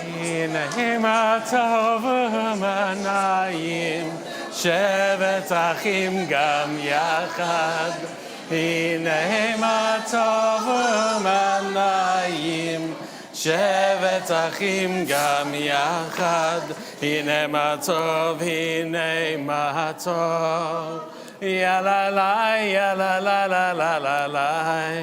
הנה מה טוב ומה נעים, שבת אחים גם יחד. הנה מה טוב ומה נעים, שבת אחים גם יחד. הנה מה טוב, הנה מה טוב. יאללה לי, יאללה לה לה לה לה לה.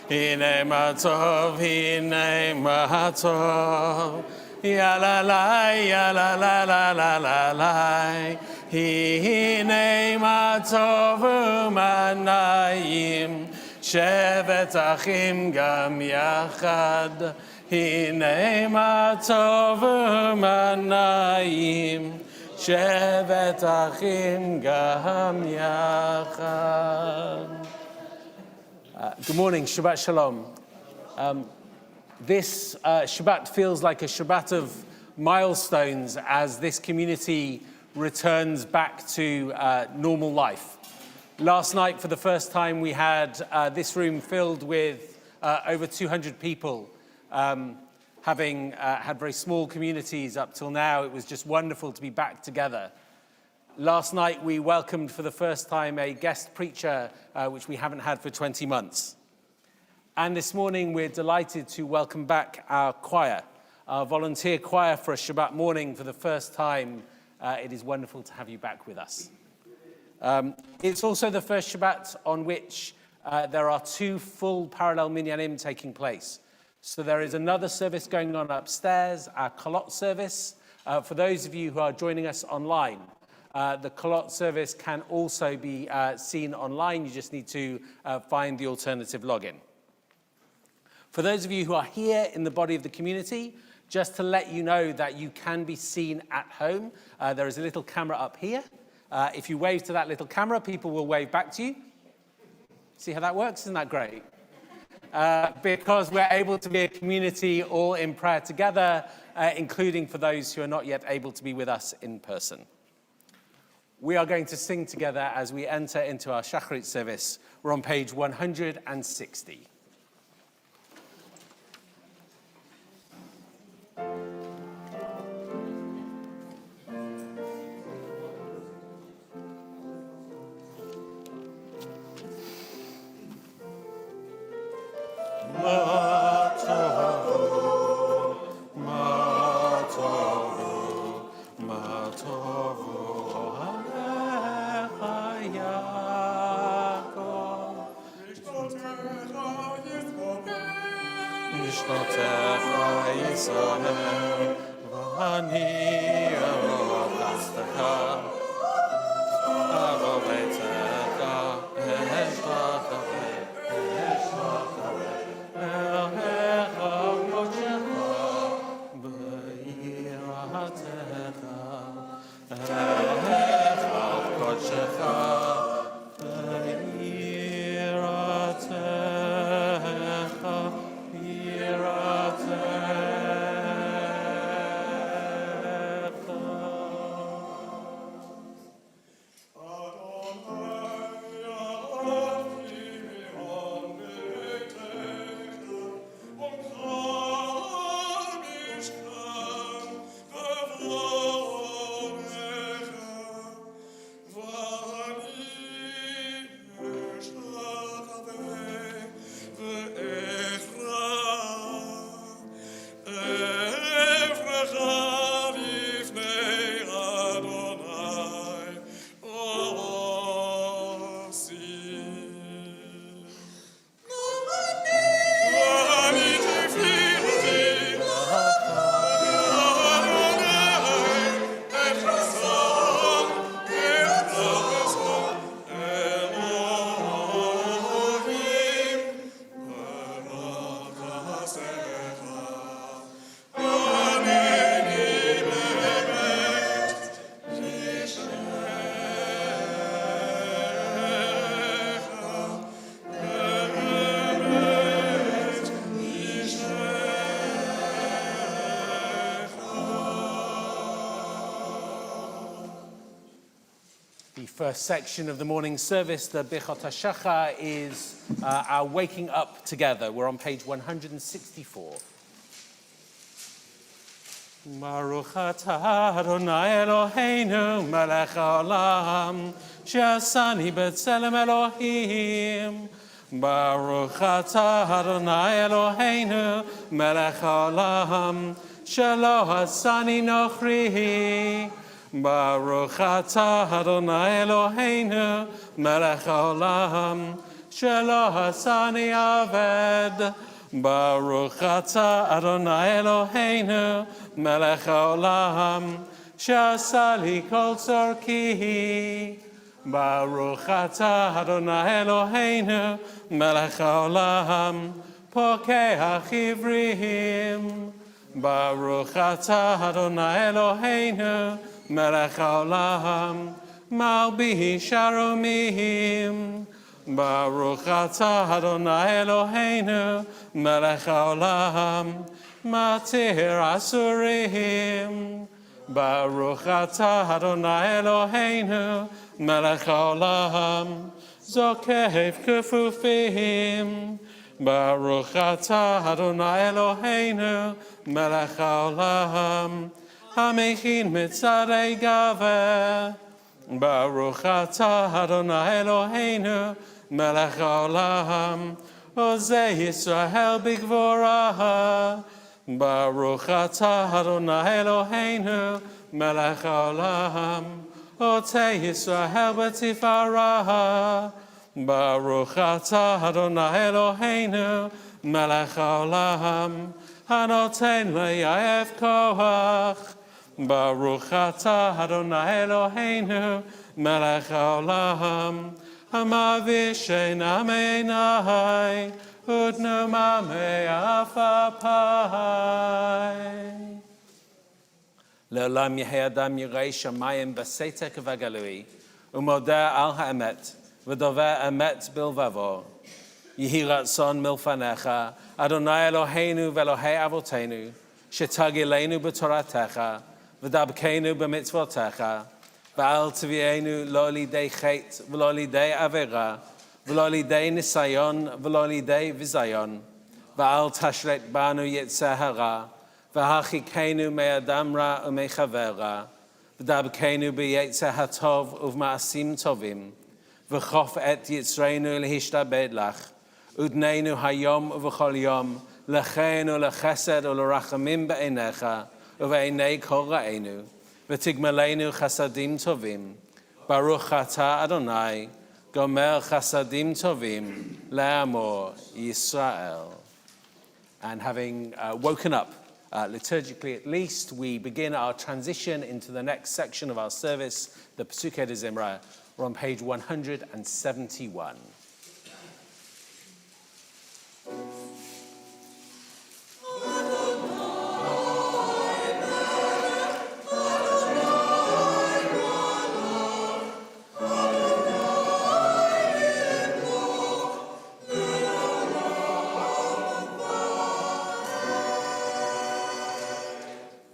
הנה מה טוב, הנה מה טוב. יאללה לי, יאללה לה לה לה לה לה. הנה מה טוב ומה נעים, שבת אחים גם יחד. הנה מה טוב ומה נעים, שבת אחים גם יחד. Good morning, Shabbat Shalom. This Shabbat feels like a Shabbat of milestones as this community returns back to normal life. Last night, for the first time, we had this room filled with over 200 people. Having had very small communities up till now, it was just wonderful to be back together. Last night, we welcomed for the first time a guest preacher, which we haven't had for 20 months. And this morning, we're delighted to welcome back our choir, our volunteer choir for a Shabbat morning for the first time. It is wonderful to have you back with us. It's also the first Shabbat on which there are two full parallel minyanim taking place. So there is another service going on upstairs, our kolot service. For those of you who are joining us online, the kolot service can also be seen online. You just need to find the alternative login. For those of you who are here in the body of the community, just to let you know that you can be seen at home, there is a little camera up here. If you wave to that little camera, people will wave back to you. See how that works? Isn't that great? Because we're able to be a community all in prayer together, including for those who are not yet able to be with us in person. We are going to sing together as we enter into our Shacharit service. We're on page 160. First section of the morning service, the Birchot HaShachar, is our waking up together. We're on page 164. Baruch atah Adonai Eloheinu melech haolam she'asani b'tzelem Elohim. Baruch atah Adonai Eloheinu melech haolam she'lo asani nochri. Baruch atah Adonai Eloheinu melech haolam she'lo asani aved. Baruch atah Adonai Eloheinu melech haolam she'asa li kol tzorki. Baruch atah Adonai Eloheinu melech haolam pokeach ivrim. Baruch atah Adonai Eloheinu melech haolam malbihi sharomim. Baruch atah Adonai Eloheinu melech haolam matir asurim. Baruch atah Adonai Eloheinu melech haolam zokev kefufim. Baruch atah Adonai Eloheinu melech haolam hamechin mitzarei gaveh. Baruch atah Adonai Eloheinu melech haolam Ozeh Yisrael b'gvorah. Baruch atah Adonai Eloheinu melech haolam Otei Yisrael b'tifarah. Baruch atah Adonai Eloheinu melech haolam hanoten le'yaef koach. Baruch atah Adonai Eloheinu melech haolam hamavir she'ena me'enai udnuma me'afapai. Le'olam yehei adam yirei shamayim b'seitek v'galui umodeh al ha'emet v'dover emet bilvavo. Yehi ratzon milfanecha Adonai Eloheinu v'Elohei avotenu shetagilenu b'toratecha v'dabkeinu b'mitzvotecha v'al tvienu lo lidei chet v'lo lidei avera v'lo lidei nisayon v'lo lidei vizayon v'al tashret banu yitzeh hara v'hachikenu me'adam ra u'mechavera v'dabkeinu b'yitzeh hatov uv'ma'asim tovim v'chof et yitzreinu lehishtabed lach udneinu hayom uv'chol yom lechen u'lechesed u'lerachamim be'einecha uve'einei kol ra'enu, v'tigmelenu chasadim tovim. Baruch atah Adonai, gomer chasadim tovim, le'amor Yisrael. And having woken up, liturgically at least, we begin our transition into the next section of our service, the Pesukei de Zimra. We're on page 171.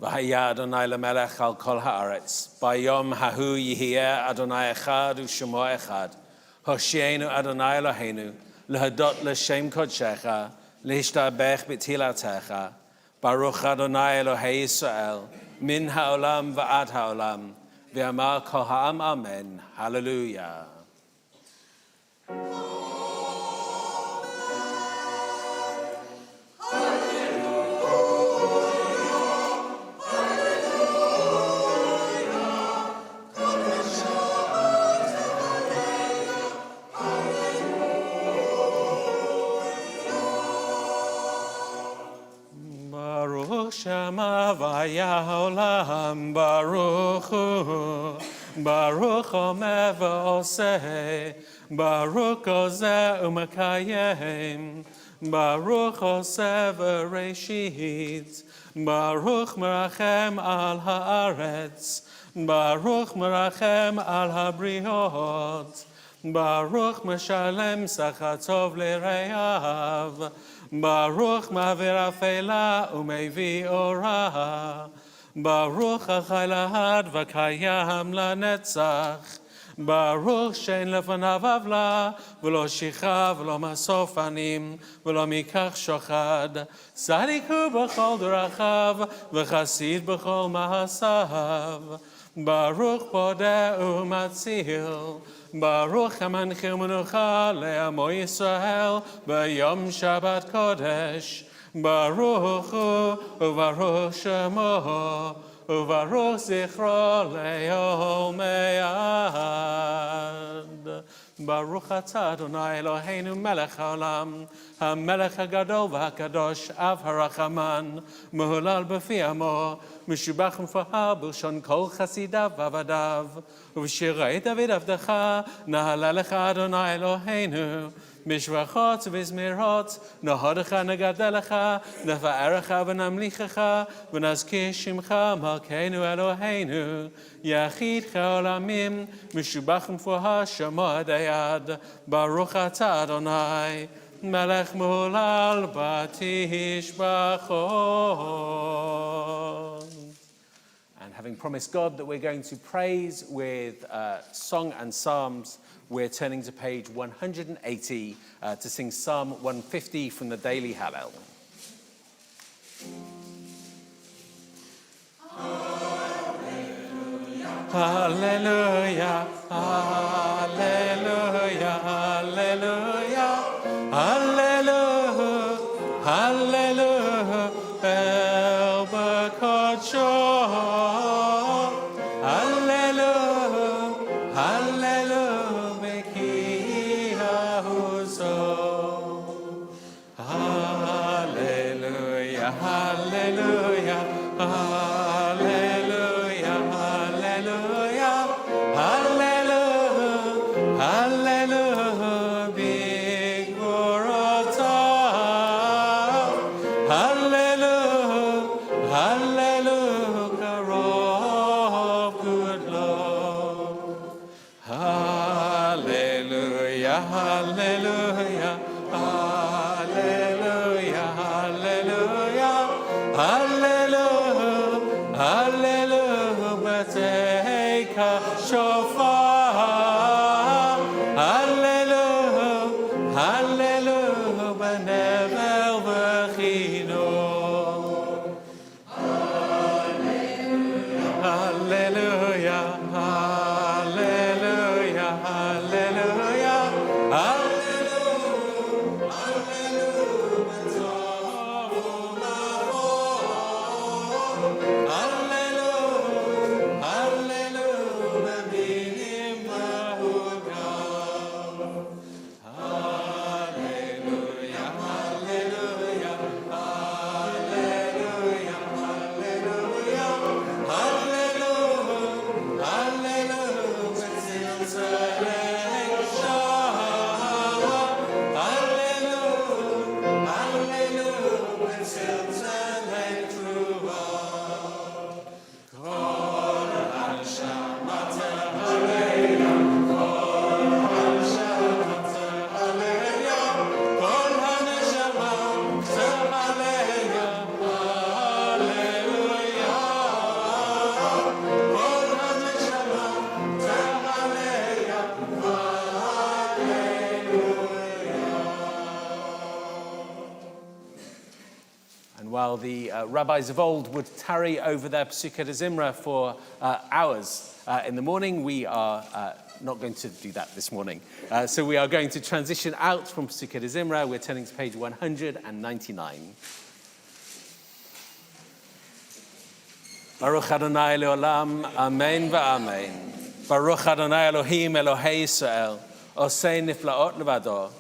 V'haya Adonai lemelech al kol haaretz. Bayom hahu yihiyeh Adonai echad u'shemo echad. Hoshienu Adonai Eloheinu lehadot l'shem kodshecha lehishtabech b'tilatecha. Baruch Adonai Elohei Yisrael min ha'olam v'ad ha'olam. V'amar kol ha'am amen. Hallelujah. Shema v'haya olam baruch hu, baruch omer v'oseh, baruch ozeh u'mekayem, baruch oseh v'reshit, baruch merachem al haaretz, baruch merachem al habriot, baruch meshalem sachatov l're'av, Baruch ma'avir afela u'mevi ora. Baruch achai lahad v'kayam lanetzach. ברוך שאין לפניו עוולה, ולא שכחה ולא משוא פנים, ולא מקח שוחד. צדיק הוא בכל דרכיו, וחסיד בכל מעשיו. ברוך פודה ומציל, ברוך המנחיל מנוחה לעמו ישראל ביום שבת קודש. ברוך הוא וברוך שמו וברוך זכרו לעולמי עד. ברוך אתה אדוני אלוהינו מלך העולם, המלך הגדול והקדוש, אב הרחמן, מהולל בפי עמו, משובח ומפואר בלשון כל חסידיו ועבדיו. ובשירי דוד עבדך נהלל לך אדוני אלוהינו, בשבחות ובזמירות נהודך נגדלך, נפארך ונמליכך, ונזכיר שמך מלכנו אלוהינו, יחיד כעולמים, משובח ומפואר שמו עד היד. ברוך אתה אדוני מלך מהולל בתשבחות. And having promised God that we're going to praise with song and psalms, we're turning to page 180 to sing Psalm 150 from the Daily Hallel. Hallelujah, hallelujah, hallelujah, hallelujah, hallelujah, El B'Kodsho. Hallelujah, hallelujah, Beki Hahuso. Hallelujah, hallelujah, hallelujah, hallelujah, hallelujah, hallelujah, Big Gorota. Hallelujah, hallelujah, Karov, good Lord. Hallelujah, hallelujah, hallelujah, hallelujah, hallelujah, hallelujah, B'teika shofar. Hallelujah, hallelujah, B'nevel v'chino. Hallelujah, hallelujah, hallelujah, hallelujah, hallelujah, hallelujah, hallelujah, binim mahugam. Hallelujah, hallelujah, hallelujah, hallelujah, hallelujah, hallelujah, tziltzalei shah. Hallelujah, hallelujah, tziltzalei truah. Kol haneshama tehaleya, kol haneshama tehaleya, kol haneshama tehaleya. Hallelujah, kol haneshama tehaleya. And while the rabbis of old would tarry over their Pesukei Zimra for hours in the morning, we are not going to do that this morning. So we are going to transition out from Pesukei Zimra. We're turning to page 199. Baruch Adonai leolam, amen va'amen. Baruch Adonai Elohim Elohei Yisrael, osei niflaot levado,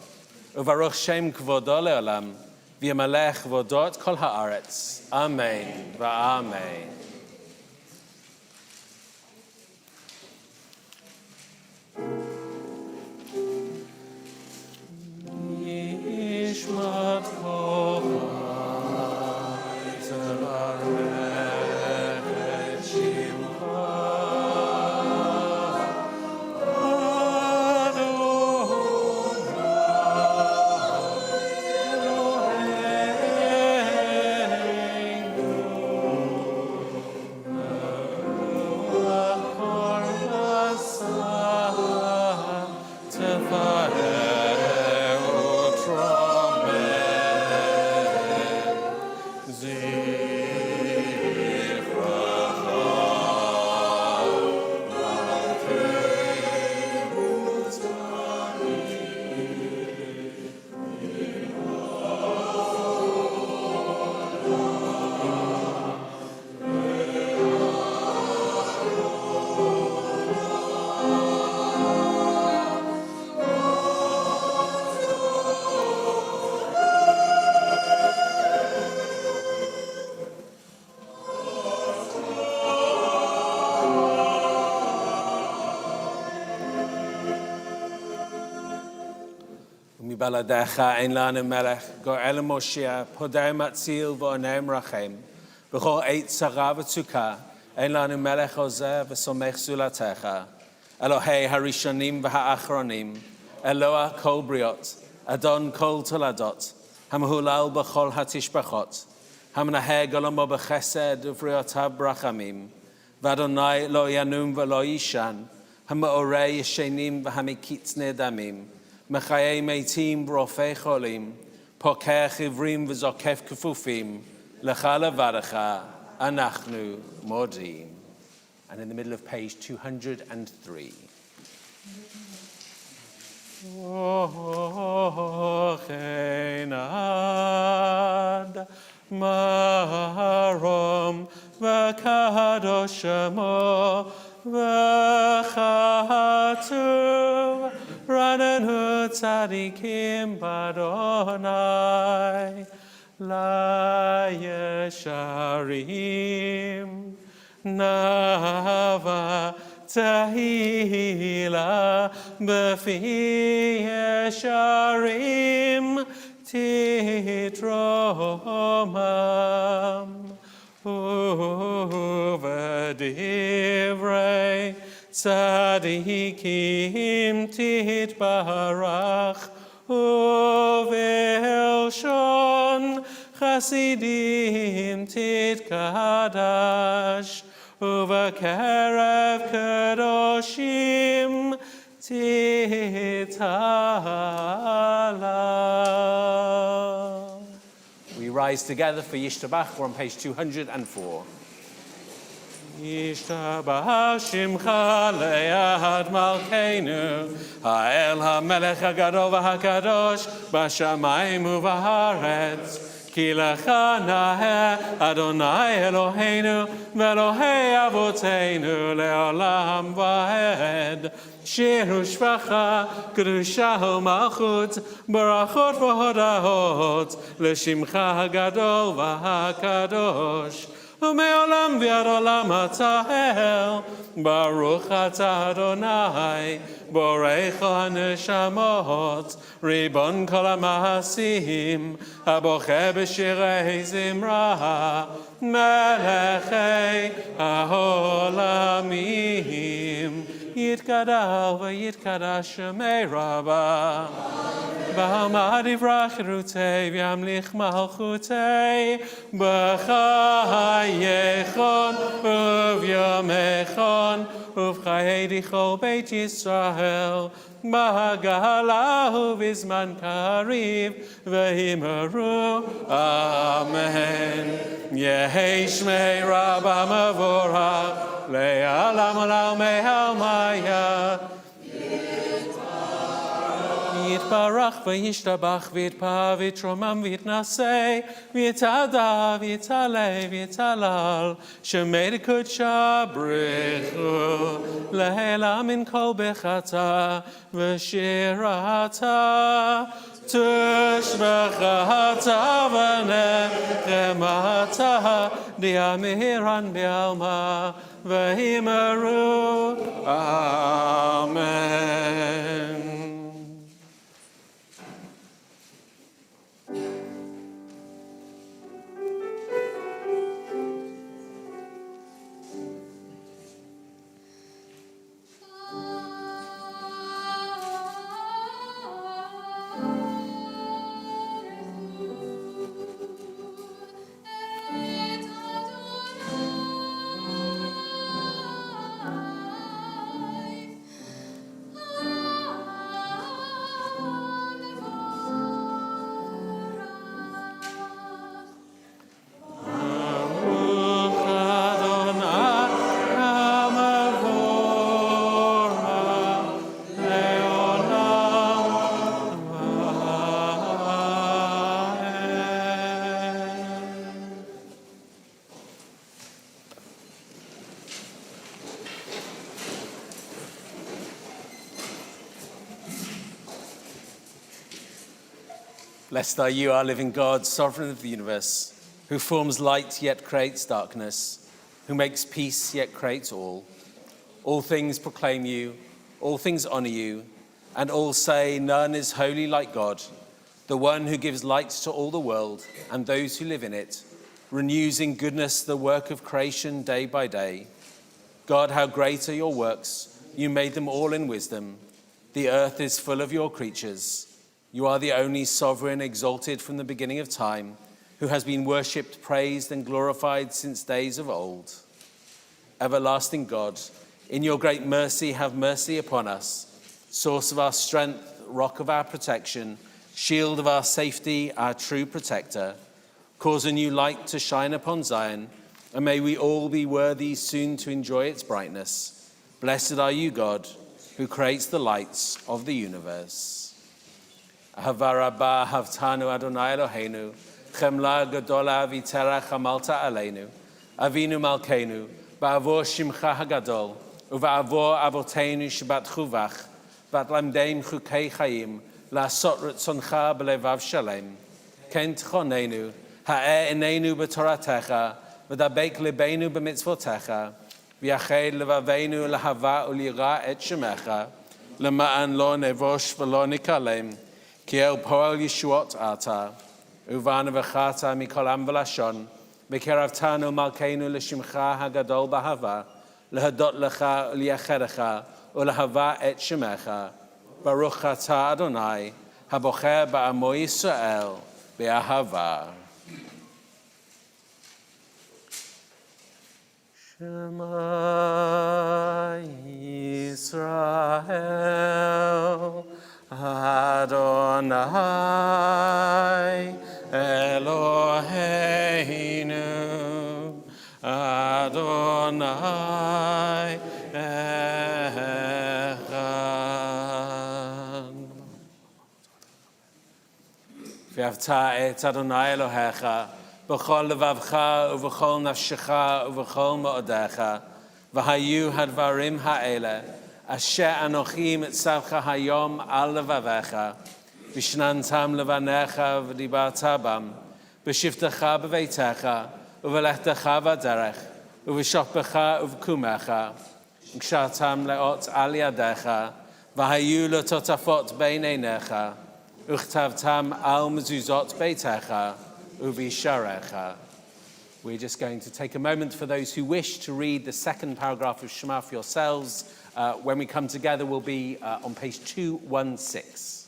uvaruch shem kvodo leolam, v'yamalech vodot kol haaretz. Amen va'amen. Yishmat Kovai Tevarech et Shimcha Adonai Eloheinu. baladecha ein lanu melech, go el Moshe, podem atzil v'onem rachem, v'chol eit tzara v'tzuka, ein lanu melech ozeh v'somech zulatecha, Elohei harishonim v'ha'achronim, Eloah kol briot, Adon kol toladot, hamhulal b'chol hatishbachot, hamnaheg olamo b'chesed uv'riotav brachamim, v'Adonai lo yanum v'lo yishan, hama'orei yeshenim v'hamikitz nedamim, Mechayei meitim v'rofei cholim, pokech ivrim v'zokef kefufim, lecha levarecha, anachnu modim. And in the middle of page 203. Ochenad marom v'kadoshemo v'chatu ranenu tzadikim badonai la yesharim Nava tahila b'fi yesharim titromam uvedivrei tzadikim titbarach uvilshon chasidim titkadash Uvakerev kadoshim titala. We rise together for Yishtabach. We're on page 204. Yishtabach shimcha le'ad malkeinu ha'el ha'melech ha'gadol v'ha'kadosh b'shamayim u'v'haaretz Ki lecha naheh Adonai Eloheinu Ve'Elohei Avoteinu Le'olam va'ed Shiru shvacha Kedusha u'malchut Barachot v'hodahot L'shimcha hagadol v'hakadosh U'me'olam v'ad olam atahel Baruch atah Adonai Borecho haneshamot Ribon kol ha'mahasim Aboche b'shirei zimra Melechei ha'olamim Yitkadal v'yitkadash shemei Rabbah B'hamad ivrach rutei v'yamlich malchutei B'chayechon uv'yomechon uv'chayei dichol Beit Yisrael B'hagala uv'izman kariv v'himaru Amen Yehi shmei Rabbah mavorach le'alam olam me'almaya Yitbarach v'yishtabach v'yitpa v'yitromam v'yitnaseh v'yitada v'yitaleh v'yitalal shemei d'kudsha brichu le'elam min kol bechata v'shirata tushbechata v'nechemata di'amiran bi'alma v'himaru Amen. Blessed are you, our living God, sovereign of the universe, who forms light yet creates darkness, who makes peace yet creates all. All things proclaim you, all things honor you. And all say, none is holy like God, the one who gives light to all the world and those who live in it, renews in goodness the work of creation day by day. God, how great are your works! You made them all in wisdom. The earth is full of your creatures. You are the only sovereign, exalted from the beginning of time, who has been worshipped, praised, and glorified since days of old. Everlasting God, in your great mercy, have mercy upon us. Source of our strength, rock of our protection, shield of our safety, our true protector. Cause a new light to shine upon Zion, and may we all be worthy soon to enjoy its brightness. Blessed are you, God, who creates the lights of the universe. Ahava rabbah havtanu Adonai Eloheinu, chemla gadola v'terach hamalta aleinu, avinu malkeinu, ba'avor shimcha hagadol, uva'avor avoteinu Shabbat chuvach, v'atlamdeim chukei chayim, la'asot ratzoncha b'levav shalem. Ken tchonenu, ha'e enenu b'toratecha, v'dabek lebeinu b'mitzvotecha, v'yached levaveinu lahava u'lira et shemecha, lema'an lo nevosh v'lo nikalem, ki el poel yeshuot ata, uvan v'chata mikol am v'lashon, v'keravtanu malkeinu l'shimcha hagadol b'hava, lehadot lecha u'liyachedecha, u'lahava et shemecha, baruch ata Adonai, habocher ba'amo Yisrael, be'ahava. Shema Yisrael, Adonai Eloheinu, Adonai Echad. V'yavta et Adonai Elohecha, b'chol levavcha uv'chol nafshecha uv'chol ma'odecha, v'hayu hadvarim ha'ele, asher anochi mitzavcha hayom al levavecha, v'shnantam levanecha v'dibarta bam, v'shivtecha b'veitecha, uv'lechtecha v'derech, uv'shoppecha uv'kumecha, v'kshartam leot al yadecha, v'hayu lototafot bein einecha, uchtavtam al mezuzot beitecha, uvisharecha. We're just going to take a moment for those who wish to read the second paragraph of Shema for yourselves. When we come together, we'll be on page 216.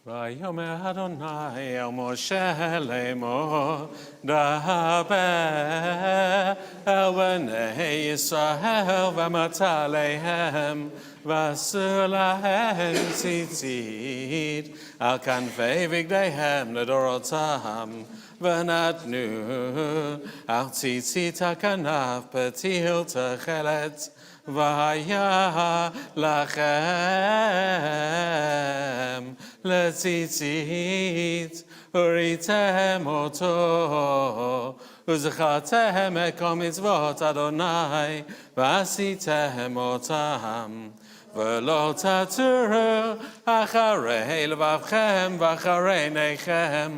Vayomer Adonai el Moshe lemor, daber el bnei Yisrael v'amata leihem, v'asur lahem tzitzit al kanfei bigdeihem ledorotam, v'natnu al tzitzit hakanaf petil techelet, v'haya lachem letzitzit uritem oto uzachatem ekom mitzvot Adonai v'asitem otam v'lo taturu acharei levavchem v'acharei neichem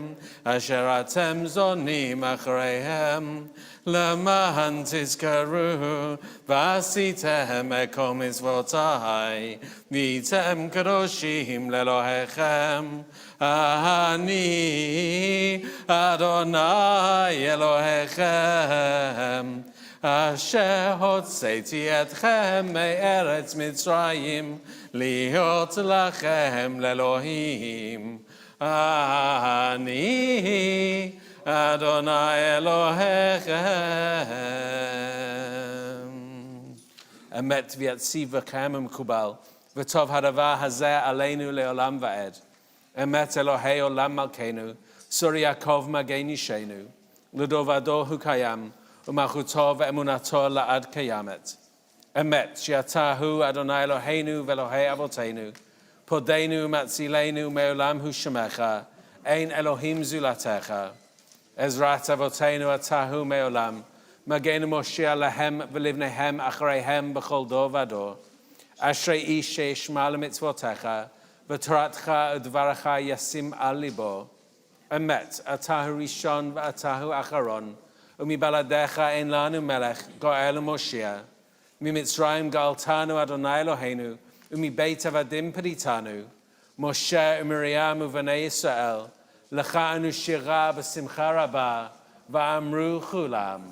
asher atem zonim achareihem למען תזכרו ועשיתם כל מצוותיי והייתם קדושים לאלוהיכם אני אדוני אלוהיכם אשר הוצאתי אתכם מארץ מצרים להיות לכם לאלוהים Ani Adonai Elohechem. Emet v'yatziv v'chem umkubal, v'tov hadava hazeh aleinu leolam va'ed. Emet Elohei olam malkeinu, Sur Yaakov magen yishenu, L'dovado hu kayam, u'machuto ve'emunato la'ad kayamet. Emet she'atahu Adonai Eloheinu v'Elohei avoteinu, Podenu matzilenu me'olam hu shemecha, ein Elohim zulatecha. Ezrat avotenu atahu me'olam, Magenu Moshe lahem v'livnehem achreihem b'chol dor v'ador. Ashrei ish she'yishma l'mitzvotecha, v'toratcha udvaracha yasim al libo. Emet, atahu rishon v'atahu acharon, umibaladecha ein lanu melech, go'el Moshe. Mimitzrayim galtanu Adonai Eloheinu, umibeit avadim peritanu. Moshe u'Miriam u'vanei Yisrael, lecha anu shira b'simcha rabah, va'amru chulam.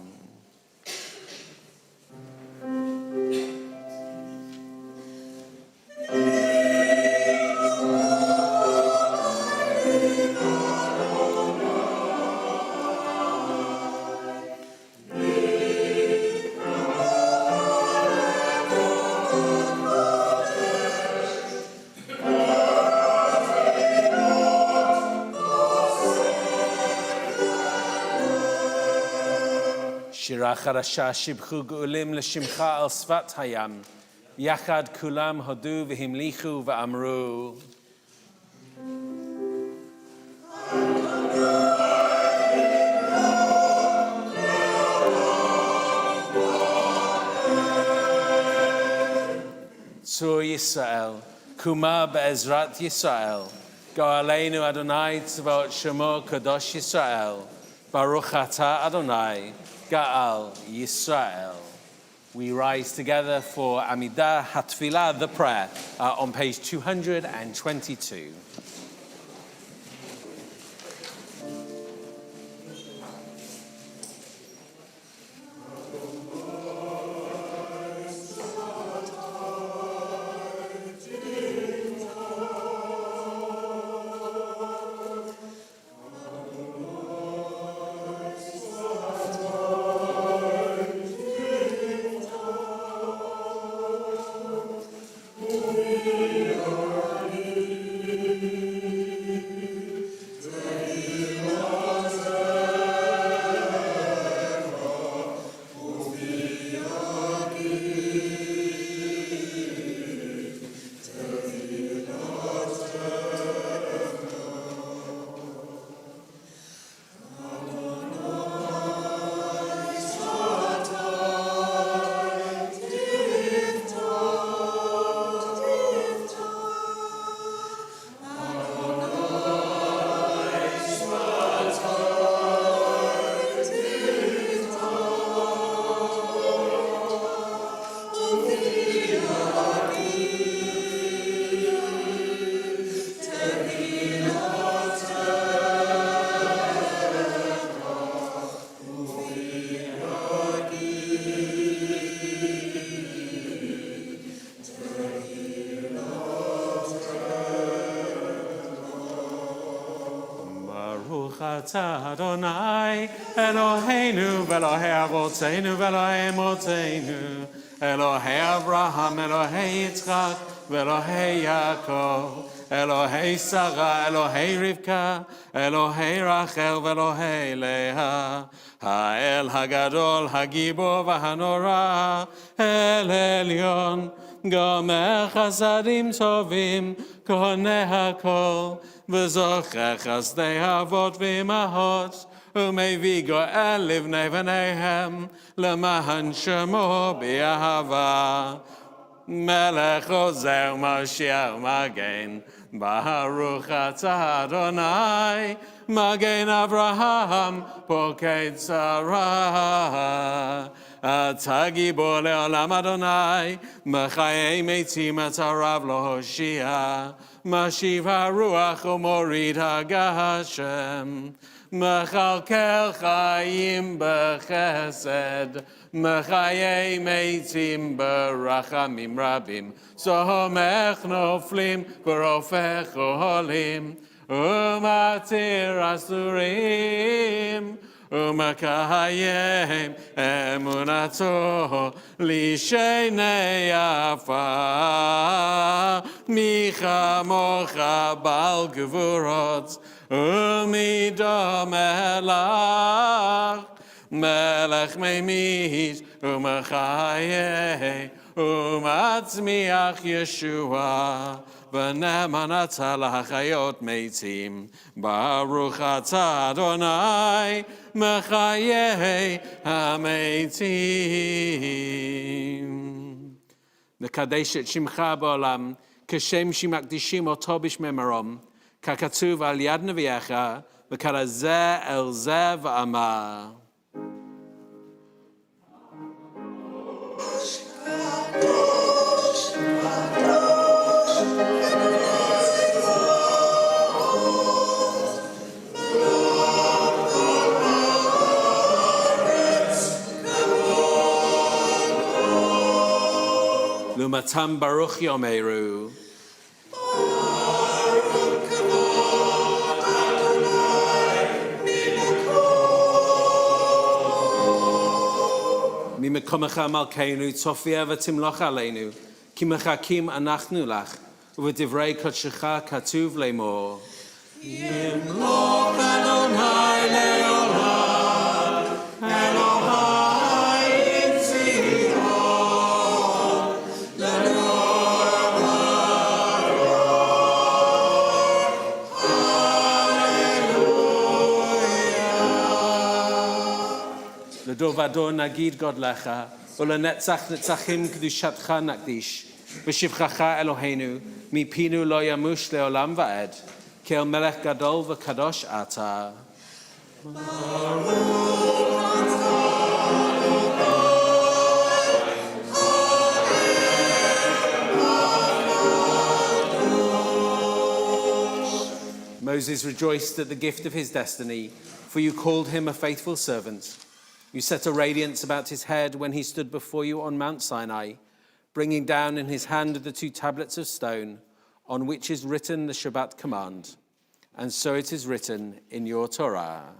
שירה חדשה שיבחו גאולים לשמך על שפת הים, יחד כולם הודו והמליכו ואמרו. צור ישראל, קומה בעזרת ישראל, גואלנו אדוני צבאות שמו קדוש ישראל, ברוך אתה אדוני, Ga'al Yisrael. We rise together for Amidah Hatfilah, the prayer, on page 222. Adonai Eloheinu v'Elohei Avotenu v'Elohei Emotenu Elohei Abraham Elohei Yitzchak v'Elohei Yaakov Elohei Sarah Elohei Rivka Elohei Rachel v'Elohei Leah Ha'el Hagadol Hagibor v'Hanora El Elyon Gomer Chasadim Tovim Kohonei HaKol V'zocher chasdei avot v'imahot, u'mevii go'el livnei v'neihem, l'mahan shemo b'yahava. Melech ozer Mashiach magen, Baruch atah Adonai, magen Avraham, pokei tzara. אתה גיבור לעולם אדוני, מחיי מתים אתה רב להושיע, משיב הרוח ומוריד הגשם, מכלכל חיים בחסד, מחיי מתים ברחמים רבים, סומך נופלים ורופך חולים, Umatir asurim, umakayem emunato lishenei afa micha mocha bal gevurot umido melach melech meimish umachaye umatzmiach Yeshua v'nemanata l'chayot meitim baruch atah Adonai mechaye hameitim. Nekadesh et shimcha ba'olam kashem shimakdishim oto b'shmei kakatuv al yad nevi'echa v'karazeh el zeh v'amar. Lumatam baruch yomeru. Mimekomecha malkeinu tzofia v'timloch aleinu ki mechakim anachnu lach uv'divrei kodshecha katuv le'mor Yimloch Adonai le'olam Elohai in Zion le'nor v'aror Hallelujah L'dovado nagid God lecha Ulenetzach netzachim kedushatcha nakdish V'shivchacha Eloheinu mipinu lo yamush le'olam va'ed Ke'el melech gadol v'kadosh ata Moses rejoiced at the gift of his destiny, for you called him a faithful servant. You set a radiance about his head when he stood before you on Mount Sinai, bringing down in his hand the 2 tablets of stone, on which is written the Shabbat command. And so it is written in your Torah.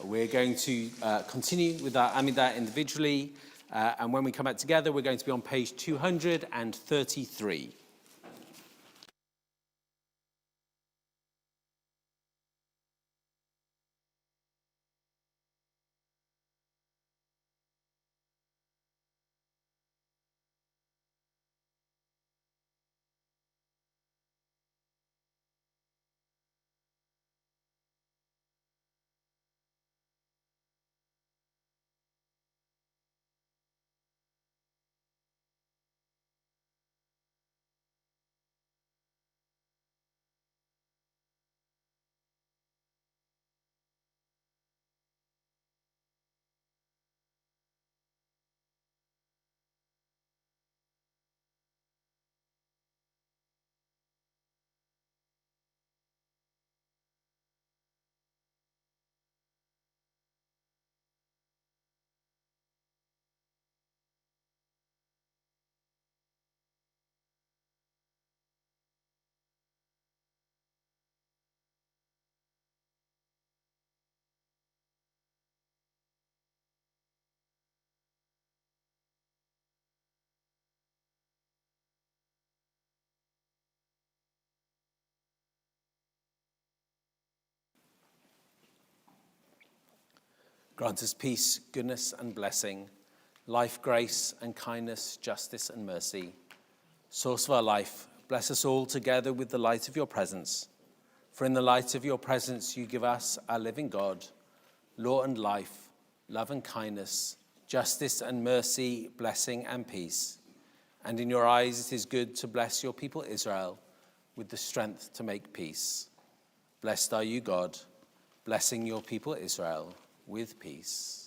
We're going to continue with our Amidah individually, and when we come back together, we're going to be on page 233. Grant us peace, goodness and blessing, life, grace and kindness, justice and mercy. Source of our life, bless us all together with the light of your presence. For in the light of your presence you give us, our living God, law and life, love and kindness, justice and mercy, blessing and peace. And in your eyes it is good to bless your people Israel with the strength to make peace. Blessed are you, God, blessing your people Israel with peace.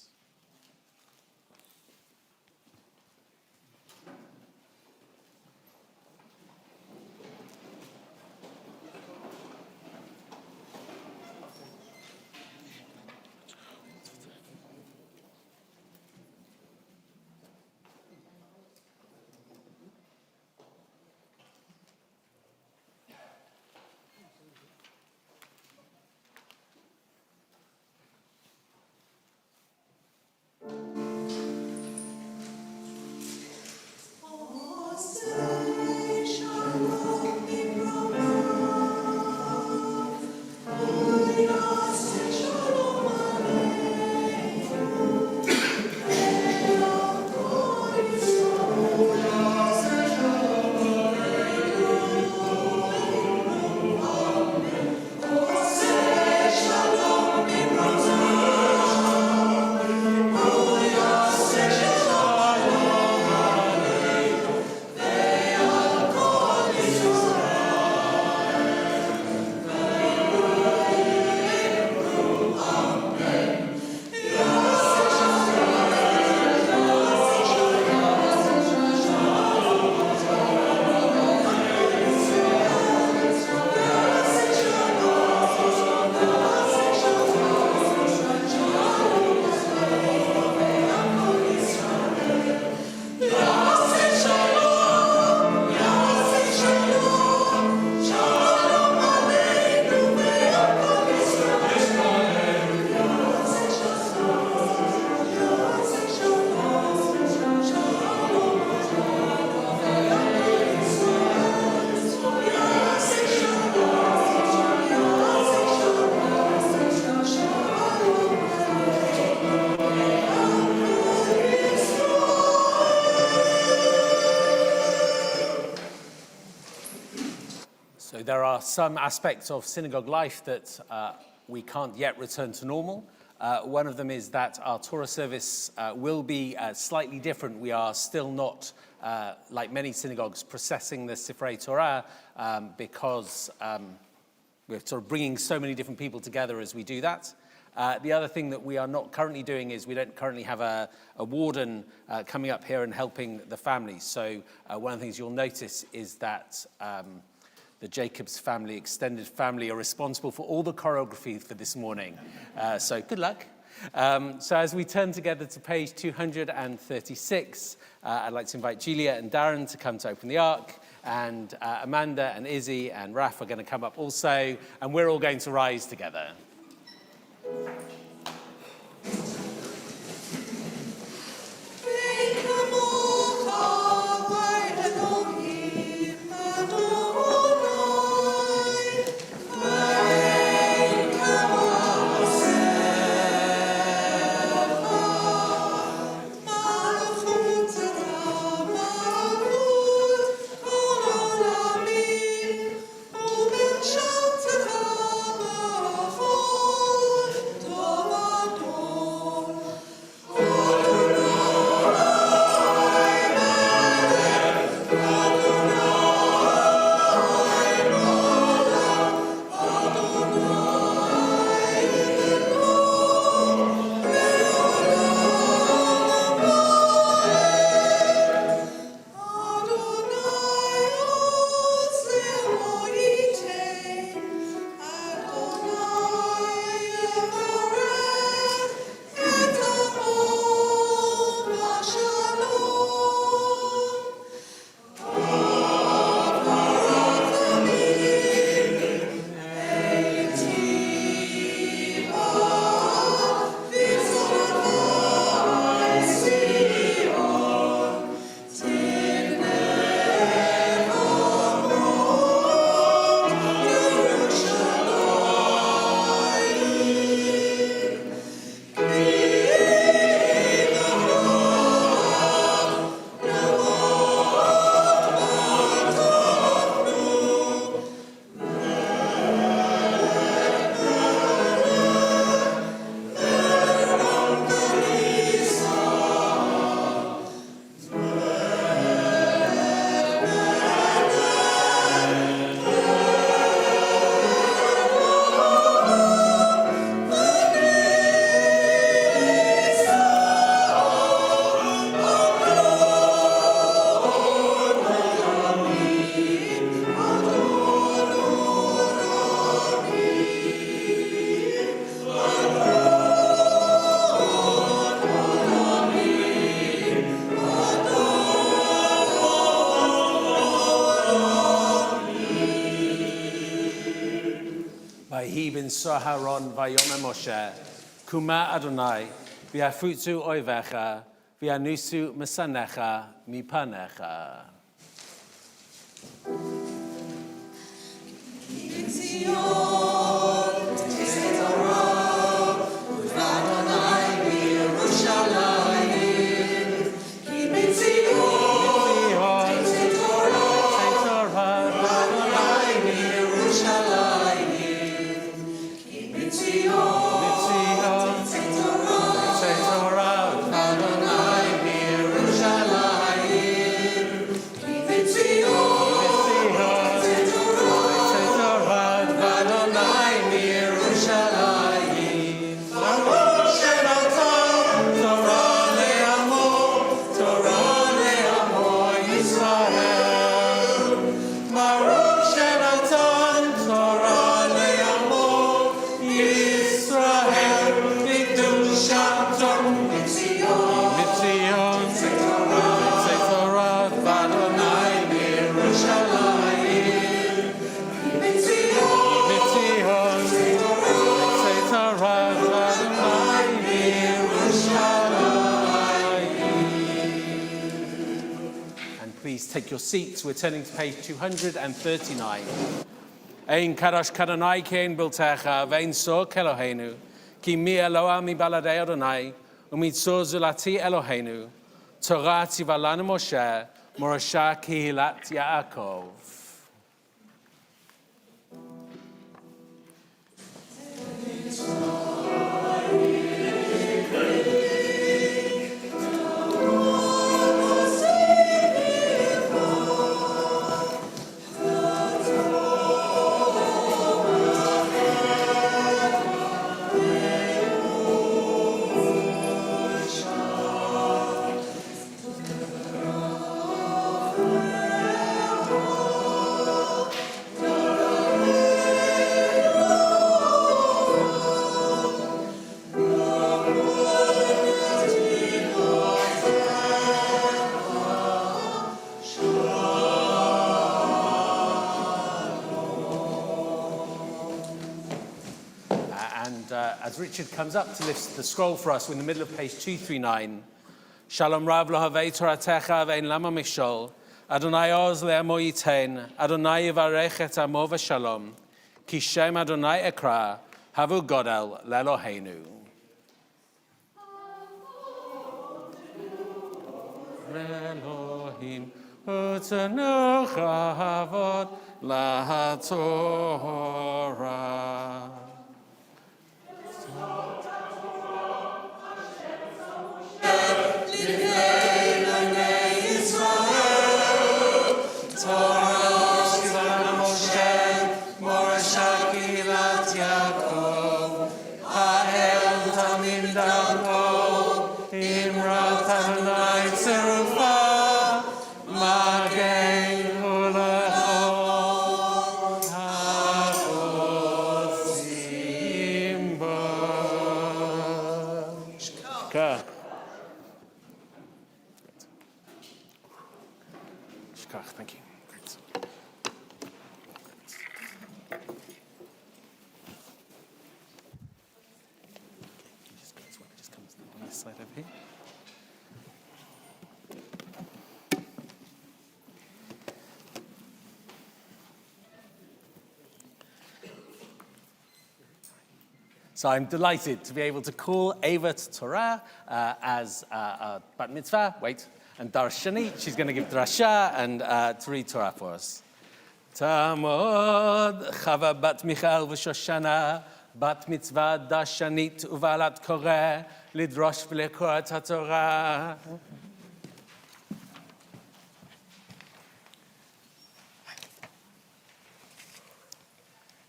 So there are some aspects of synagogue life that we can't yet return to normal. One of them is that our Torah service will be slightly different. We are still not, like many synagogues, processing the Sifrei Torah because we're sort of bringing so many different people together as we do that. The other thing that we are not currently doing is we don't currently have a warden coming up here and helping the families. So one of the things you'll notice is that the Jacobs family, extended family, are responsible for all the choreography for this morning. So good luck. So as we turn together to page 236, I'd like to invite Julia and Darren to come to open the ark. And Amanda and Izzy and Raf are going to come up also. And we're all going to rise together. v'inso Haron v'yom Moshe, Kuma Adonai, v'yafutu oivecha, v'yanusu mesanecha mipanecha. Please take your seats. We're turning to page 239. Ein karash karanai kein biltecha, vein so Eloheinu, ki mi Eloah mi baladei Adonai, umitzo zulati Eloheinu, Torah tivalanu Moshe, morasha kihilat Yaakov. As Richard comes up to lift the scroll for us, we're in the middle of page 239. Shalom Rav lohavei Toratecha ve'en lama mishol. Adonai oz le'amo yitein. Adonai yivarech et amo v'shalom. Ki shem Adonai ekra. Havu godel le'Eloheinu. Elohim utenu chavod la'Torah. Thank you. Thanks. Just comes on this side over here. So I'm delighted to be able to call Ava to Torah as a bat mitzvah. Wait. And Darshani, she's going to give drasha and to read Torah for us. Tamod Chava bat Michael v'Shoshana bat mitzvah dashanit uvalat koreh lidrosh v'lekor et haTorah.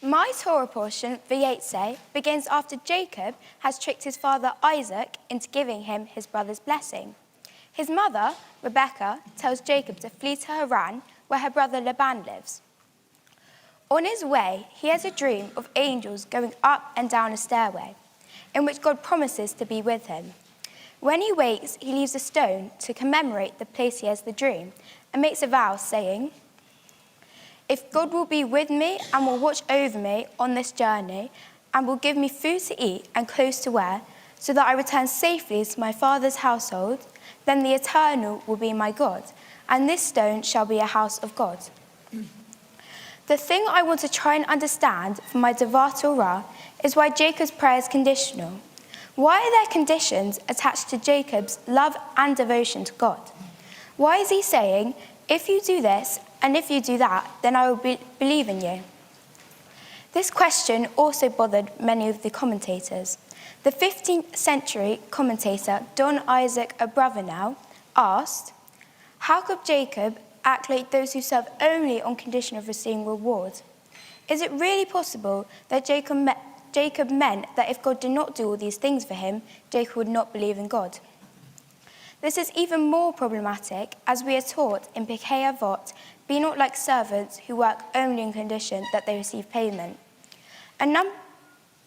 My Torah portion, Vayetze, begins after Jacob has tricked his father Isaac into giving him his brother's blessing. His mother, Rebekah, tells Jacob to flee to Haran, where her brother Laban lives. On his way, he has a dream of angels going up and down a stairway, in which God promises to be with him. When he wakes, he leaves a stone to commemorate the place he has the dream, and makes a vow, saying, "If God will be with me and will watch over me on this journey, and will give me food to eat and clothes to wear, so that I return safely to my father's household, then the Eternal will be my God, and this stone shall be a house of God. The thing I want to try and understand from my Devar Torah is why Jacob's prayer is conditional. Why are there conditions attached to Jacob's love and devotion to God? Why is he saying, if you do this and if you do that, then I will believe in you? This question also bothered many of the commentators. The 15th century commentator Don Isaac Abravanel asked, how could Jacob act like those who serve only on condition of receiving reward? Is it really possible that Jacob meant that if God did not do all these things for him, Jacob would not believe in God? This is even more problematic, as we are taught in Pirkei Avot, be not like servants who work only on condition that they receive payment. A number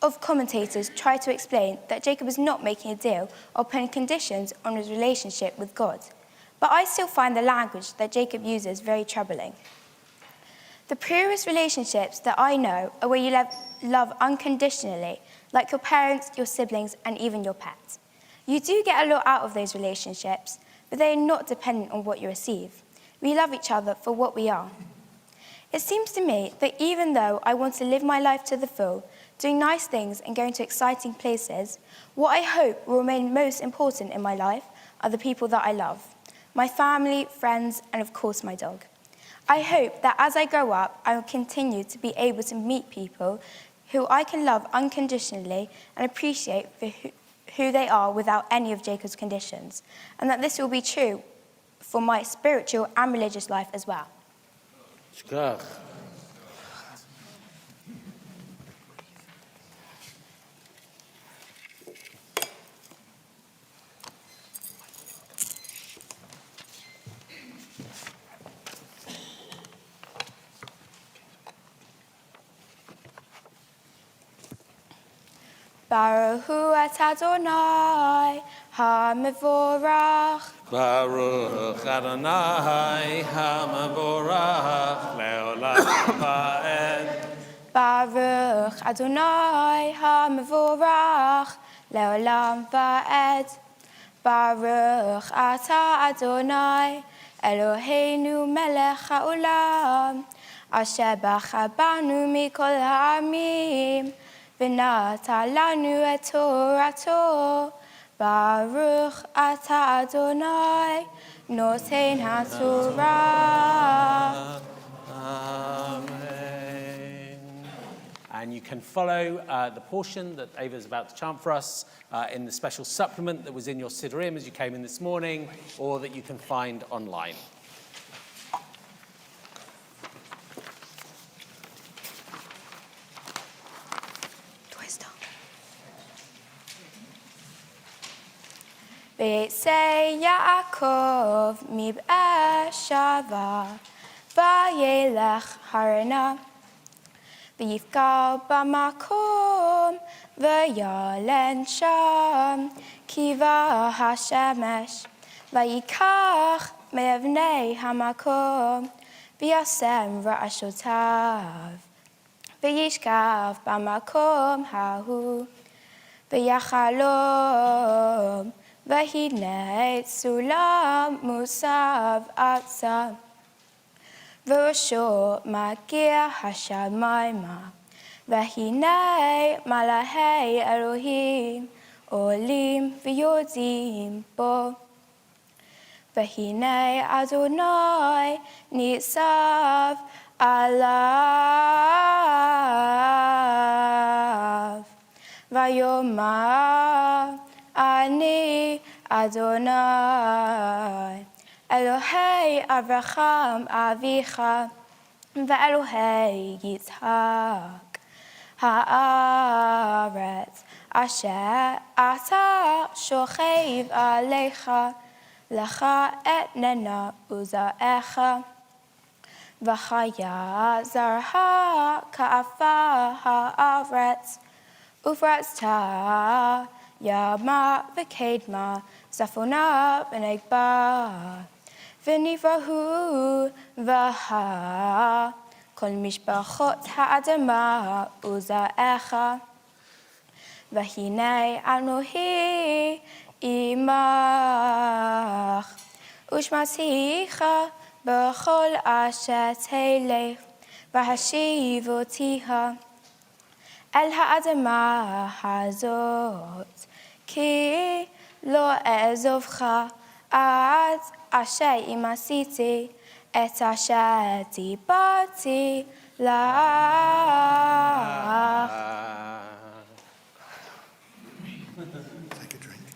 of commentators try to explain that Jacob is not making a deal or putting conditions on his relationship with God. But I still find the language that Jacob uses very troubling. The purest relationships that I know are where you love unconditionally, like your parents, your siblings, and even your pets. You do get a lot out of those relationships, but they are not dependent on what you receive. We love each other for what we are. It seems to me that even though I want to live my life to the full, doing nice things and going to exciting places, what I hope will remain most important in my life are the people that I love. My family, friends, and of course my dog. I hope that as I grow up, I will continue to be able to meet people who I can love unconditionally and appreciate for who they are without any of Jacob's conditions, and that this will be true for my spiritual and religious life as well. Baruch hu et Adonai ha-mevorach. Baruch Adonai ha-mevorach le'olam va'ed. Baruch Adonai ha-mevorach le'olam va'ed. Baruch ata Adonai Eloheinu melech ha'olam asher bacha banu mikol ha'amim v'nata lanu et Torato. Baruch ata Adonai noten ha'torah. Amen. And you can follow the portion that Ava is about to chant for us in the special supplement that was in your Siddurim as you came in this morning, or that you can find online. V'yitzei Yaakov mib'eshava v'yelech harana v'yifkal b'makom v'yalen sham kiva hashemesh v'yikach me'evnei hamakom v'yasem ra'ashotav v'yishkav b'makom hahu v'yachalom V'hinei sulam musav atzam V'rosho magia hashamayma V'hinei malahei Elohim Olim v'yodim bo V'hinei Adonai nitzav alav V'yomar Ani Adonai Elohei Avraham Avicha Ve'Elohei Yitzhak Haaretz Asher Ata Shochev Alecha Lecha Etnena Uzaecha V'chaya Zarha Ka'afar Haaretz Ufratzta Yama v'kedma, Zafona v'negba, v'nivrahu v'ha, Kol mishpachot ha'adama uzaecha. והנה אנוכי עמך, ושמעתיך בכל אשר תלך, והשיב אותיה אל האדמה הזאת, כי לא אעזובך עד אשר אם עשיתי את אשר דיברתי לך. Take a drink.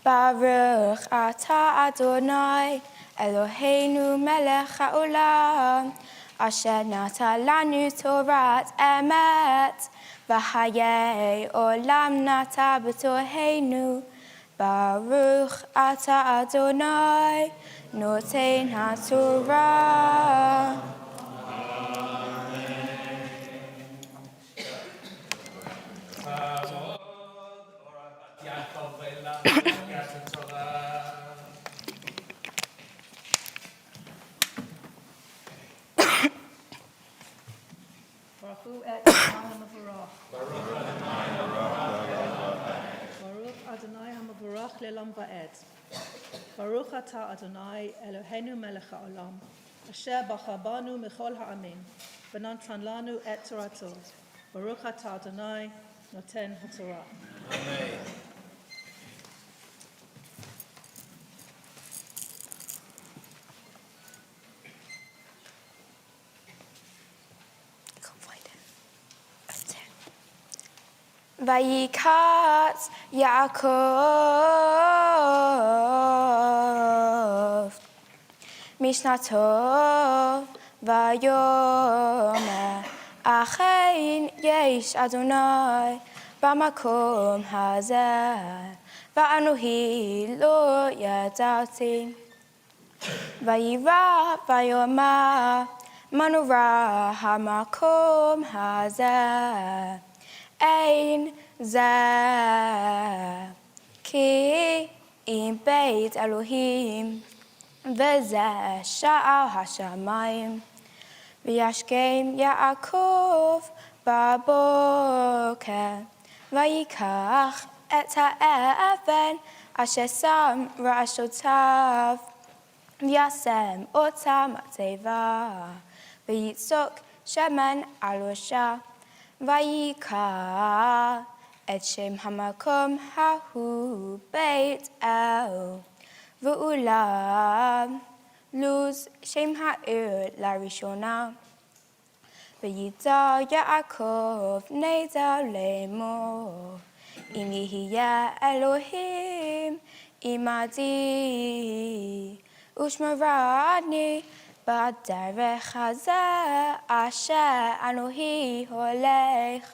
ברוך אתה אדוני אלוהינו מלך העולם, אשר נתן לנו תורת אמת, וחיי עולם נטע בתוכנו. ברוך אתה אדוני נותן התורה. Baruch Adonai HaMavarach. Baruch Adonai HaMavarach le'olam va'ed. Baruch atah Adonai Eloheinu melech ha'olam, asher bachar banu michol ha'amim, v'natan lanu et torato. Baruch atah Adonai noten haTorah. Amen. ויקץ יעקב משנתו ויאמר אכן יש אדוני במקום הזה ואנוכי לא ידעתי. וירא ויאמר מה נורא המקום הזה, אין זה כי אם בית אלוהים וזה שער השמיים. וישכם יעקב בבוקר ויקח את האבן אשר שם ראשותיו וישם אותה מצבה ויצוק שמן על ראשה ויקרא את שם המקום ההוא בית אל, ואולם לוז שם העיר לראשונה. וידע יעקב נדר לאמור אם יהיה אלוהים עמדי ושמרני בדרך הזה אשר אנוכי הולך,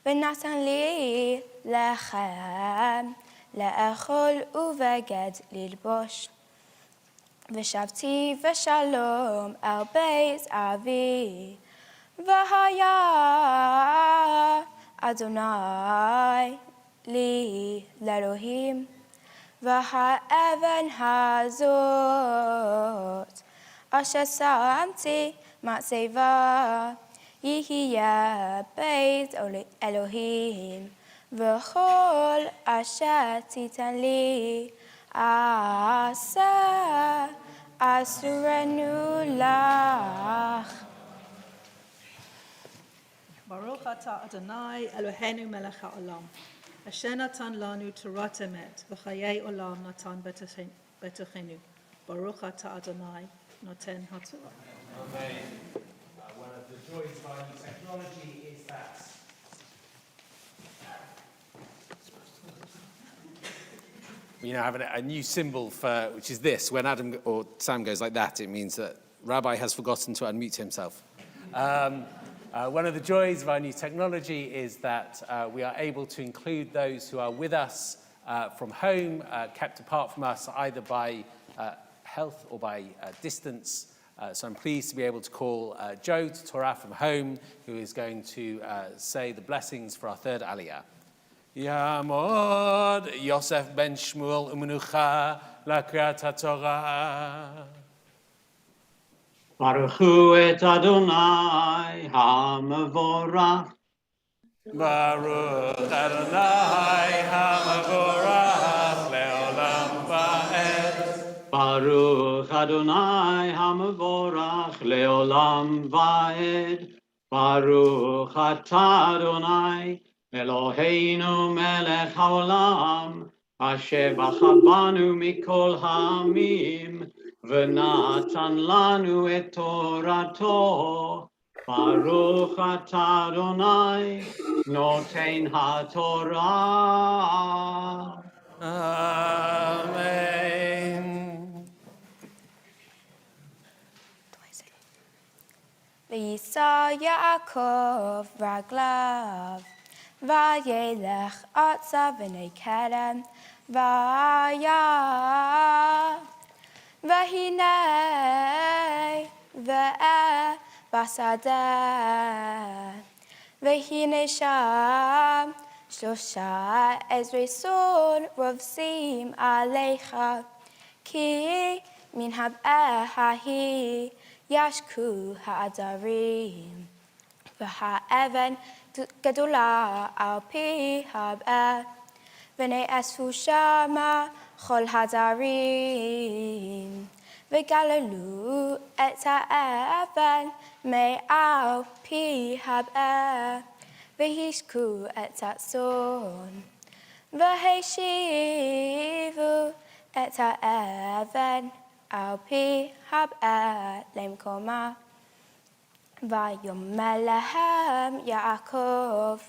ונתן לי לחם לאכול ובגד ללבוש. ושבתי בשלום אל בית אבי, והיה אדוני לי לאלוהים, והאבן הזאת אשר שמתי מצבה יהיה בית אלוהים, וכל אשר תיתן לי אעשה אסורנו לך. Baruch atah Adonai Eloheinu melech ha'olam, asher natan lanu torat emet, v'chayei olam natan betochenu. Baruch atah Adonai noten haTorah. Amen. One of the joys of our new technology is that we now have a new symbol for, which is this. When Adam or Sam goes like that, it means that Rabbi has forgotten to unmute himself. One of the joys of our new technology is that we are able to include those who are with us from home, kept apart from us either by health or by distance. So I'm pleased to be able to call Joe to Torah from home, who is going to say the blessings for our third Aliyah. Yamod Yosef ben Shmuel u'menucha l'kriyat haTorah. Baruch hu et Adonai ha'mavorach. Baruch Adonai ha'mavorach le'olam va'ed. Baruch Adonai ha'mavorach le'olam va'ed. Baruch atah Adonai Eloheinu melech haolam asher b'chabanu mikol ha'amim v'natan lanu et torato. Baruch atah Adonai noten ha'torah. Amen. V'yisa Yaakov raglav, v'yelech atza v'nei kerem, v'ayah, v'hinei ve'eh basadeh, v'hinei sham shlosha ezrei son rovsim alecha, ki min hab'eh hahi yashku ha'adarim, v'ha'even gedola al pi hab'eh, v'nei esfu shama chol hadarim, v'galalu et ha'even me'al pi hab'eh, v'hishku et ha'son, v'heshivu et ha'even al pi hab'eh lemkoma, v'yomer lehem Yaakov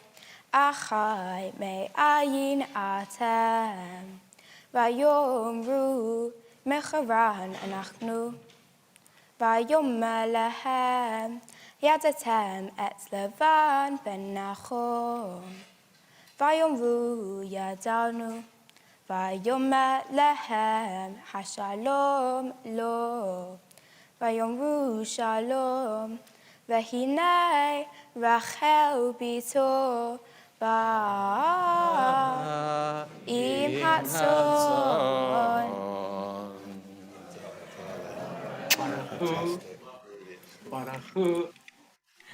achai me'ayin atem, v'yomru mecharan anachnu, v'yomer lehem yadatem et Levan ben Nachon, v'yomru yadanu, v'yomer lehem hashalom lo, v'yomru shalom, v'hinei Rachel bito ba'im hatzon.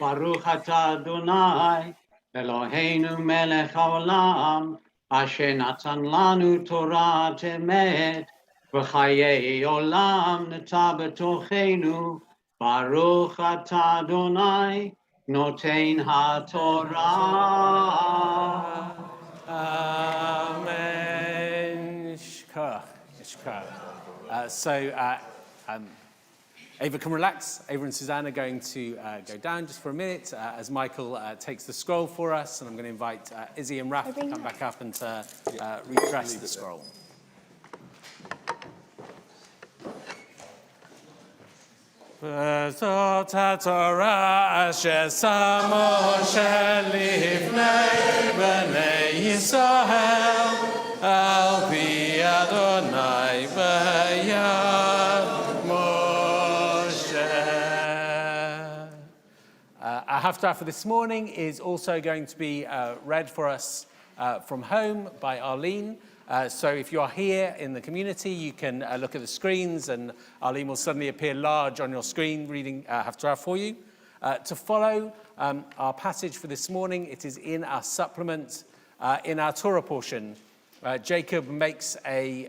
Baruch atah Adonai Eloheinu melech haolam asher natan lanu Torah emet v'chayei olam nata b'tochenu. Baruch atah Adonai noten ha'torah. Amen. Shkach. Shkach. Ava can relax. Ava and Suzanne are going to go down just for a minute as Michael takes the scroll for us. And I'm going to invite Izzy and Raf to come back up and to redress the scroll. V'zot ha'torah asher samo shelifnei b'nei Yisrael al pi Adonai b'yad Moshe. Our haftarah for this morning is also going to be read for us from home by Arlene. So if you are here in the community, you can look at the screens and Arlene will suddenly appear large on your screen reading haftarah for you. To follow our passage for this morning, it is in our supplement. In our Torah portion, Jacob makes a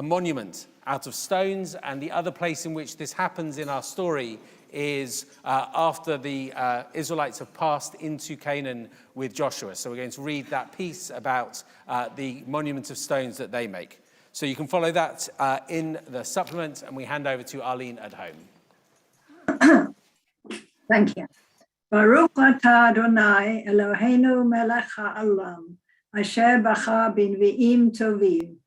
monument out of stones, and the other place in which this happens in our story is after the Israelites have passed into Canaan with Joshua. So we're going to read that piece about the monument of stones that they make. So you can follow that in the supplement, and we hand over to Arlene at home. Thank you. Baruch atah Adonai Eloheinu melech ha'olam asher bacha b'nvi'im tovim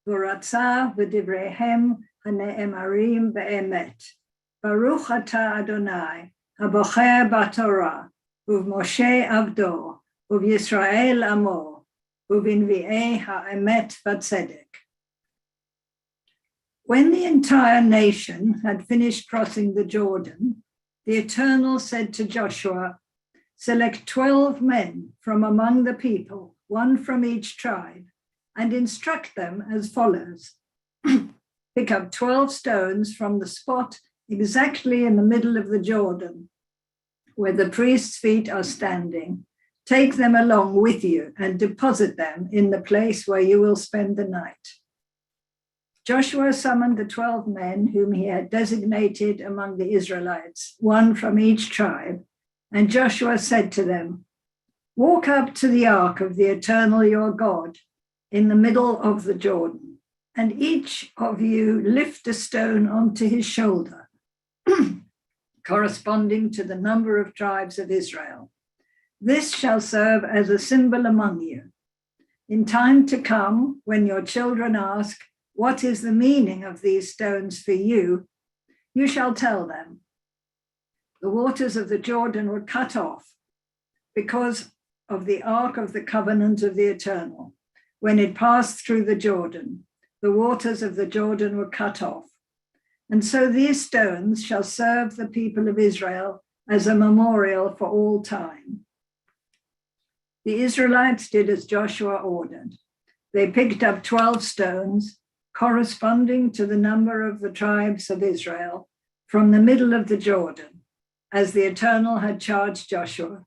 v'ratza v'divreihem ha'ne'emarim be'emet. Baruch atah Adonai habocher b'Torah u'v'Moshe avdo u'v'Yisrael amo u'v'nvi'ei ha'emet v'tzedek. When the entire nation had finished crossing the Jordan, the Eternal said to Joshua, "Select 12 men from among the people, one from each tribe, and instruct them as follows. Pick up 12 stones from the spot exactly in the middle of the Jordan, where the priest's feet are standing. Take them along with you and deposit them in the place where you will spend the night. Joshua summoned the 12 men whom he had designated among the Israelites, one from each tribe, and Joshua said to them, "Walk up to the ark of the eternal your God in the middle of the Jordan, and each of you lift a stone onto his shoulder, corresponding to the number of tribes of Israel. This shall serve as a symbol among you. In time to come, when your children ask, 'What is the meaning of these stones for you?' you shall tell them, 'The waters of the Jordan were cut off because of the ark of the covenant of the eternal. When it passed through the Jordan, the waters of the Jordan were cut off. And so these stones shall serve the people of Israel as a memorial for all time.' The Israelites did as Joshua ordered. They picked up 12 stones, corresponding to the number of the tribes of Israel, from the middle of the Jordan, as the Eternal had charged Joshua,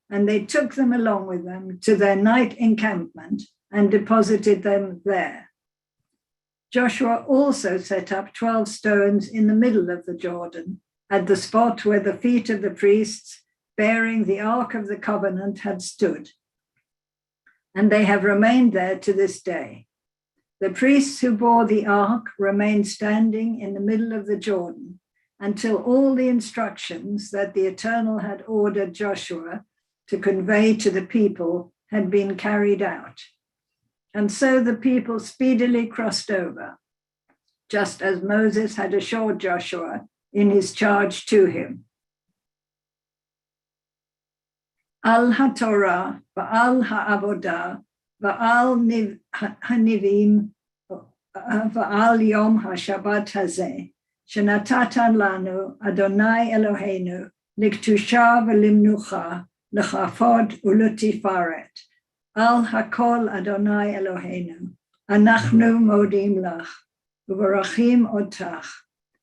and they took them along with them to their night encampment and deposited them there. Joshua also set up 12 stones in the middle of the Jordan, at the spot where the feet of the priests bearing the Ark of the Covenant had stood. And they have remained there to this day. The priests who bore the Ark remained standing in the middle of the Jordan until all the instructions that the Eternal had ordered Joshua to convey to the people had been carried out. And so the people speedily crossed over, just as Moses had assured Joshua in his charge to him. Al HaTorah, Va'al HaAvodah, Va'al HaNivim, Va'al Yom HaShabbat Hazeh, Shenatatan Lanu, Adonai Eloheinu, Liktusha V'Limnucha, L'Chafod U'Lutifaret. Al Hakol Adonai Eloheinu, Anachnu Modim Lach, U'Barachim Otach,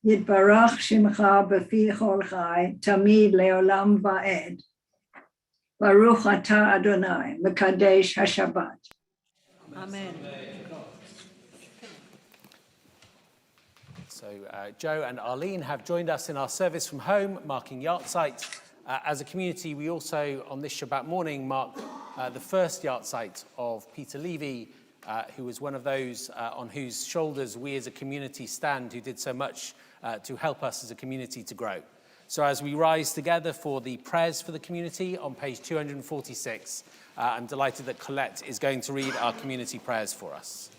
Yitbarach Shimcha B'fi Chol Chai, Tamid Leolam Va'ed. Baruch Atah Adonai, Mekadesh HaShabbat. Amen. So Joe and Arlene have joined us in our service from home, marking Yahrzeit. As a community, we also, on this Shabbat morning, mark the first Yahrzeit of Peter Levy, who was one of those on whose shoulders we as a community stand, who did so much to help us as a community to grow. So as we rise together for the prayers for the community on page 246, I'm delighted that Colette is going to read our community prayers for us.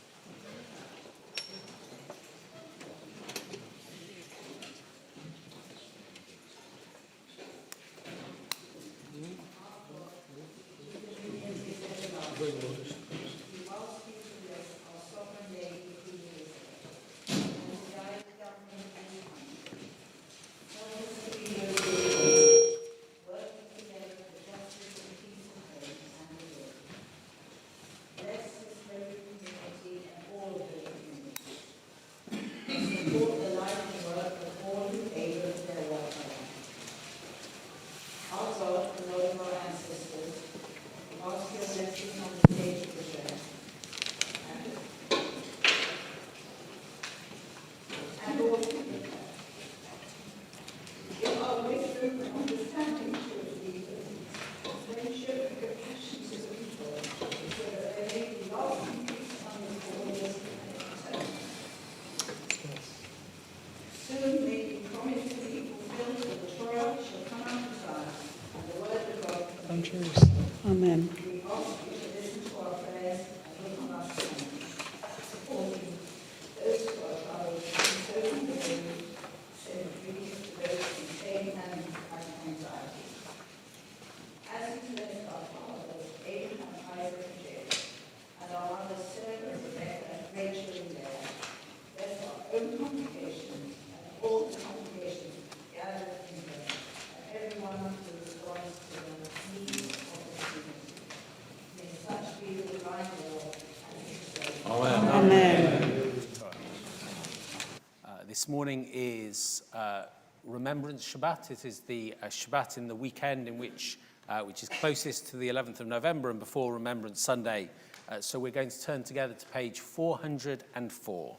Amen. This morning is Remembrance Shabbat. It is the Shabbat in the weekend in which is closest to the 11th of November and before Remembrance Sunday. So we're going to turn together to page 404.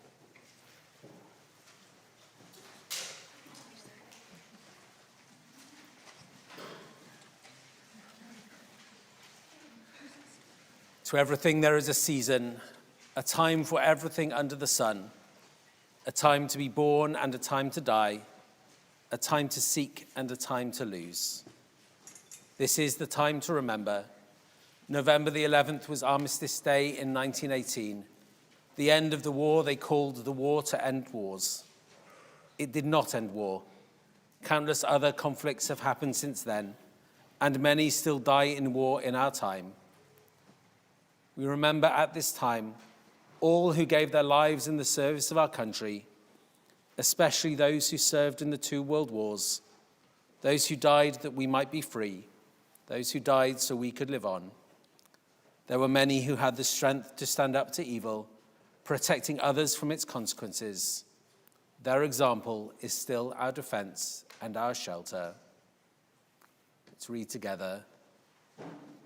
To everything there is a season, a time for everything under the sun, a time to be born and a time to die, a time to seek and a time to lose. This is the time to remember. November the 11th was Armistice Day in 1918. The end of the war they called the war to end wars. It did not end war. Countless other conflicts have happened since then, and many still die in war in our time. We remember at this time all who gave their lives in the service of our country, especially those who served in the 2 world wars, those who died that we might be free, those who died so we could live on. There were many who had the strength to stand up to evil, protecting others from its consequences. Their example is still our defense and our shelter. Let's read together.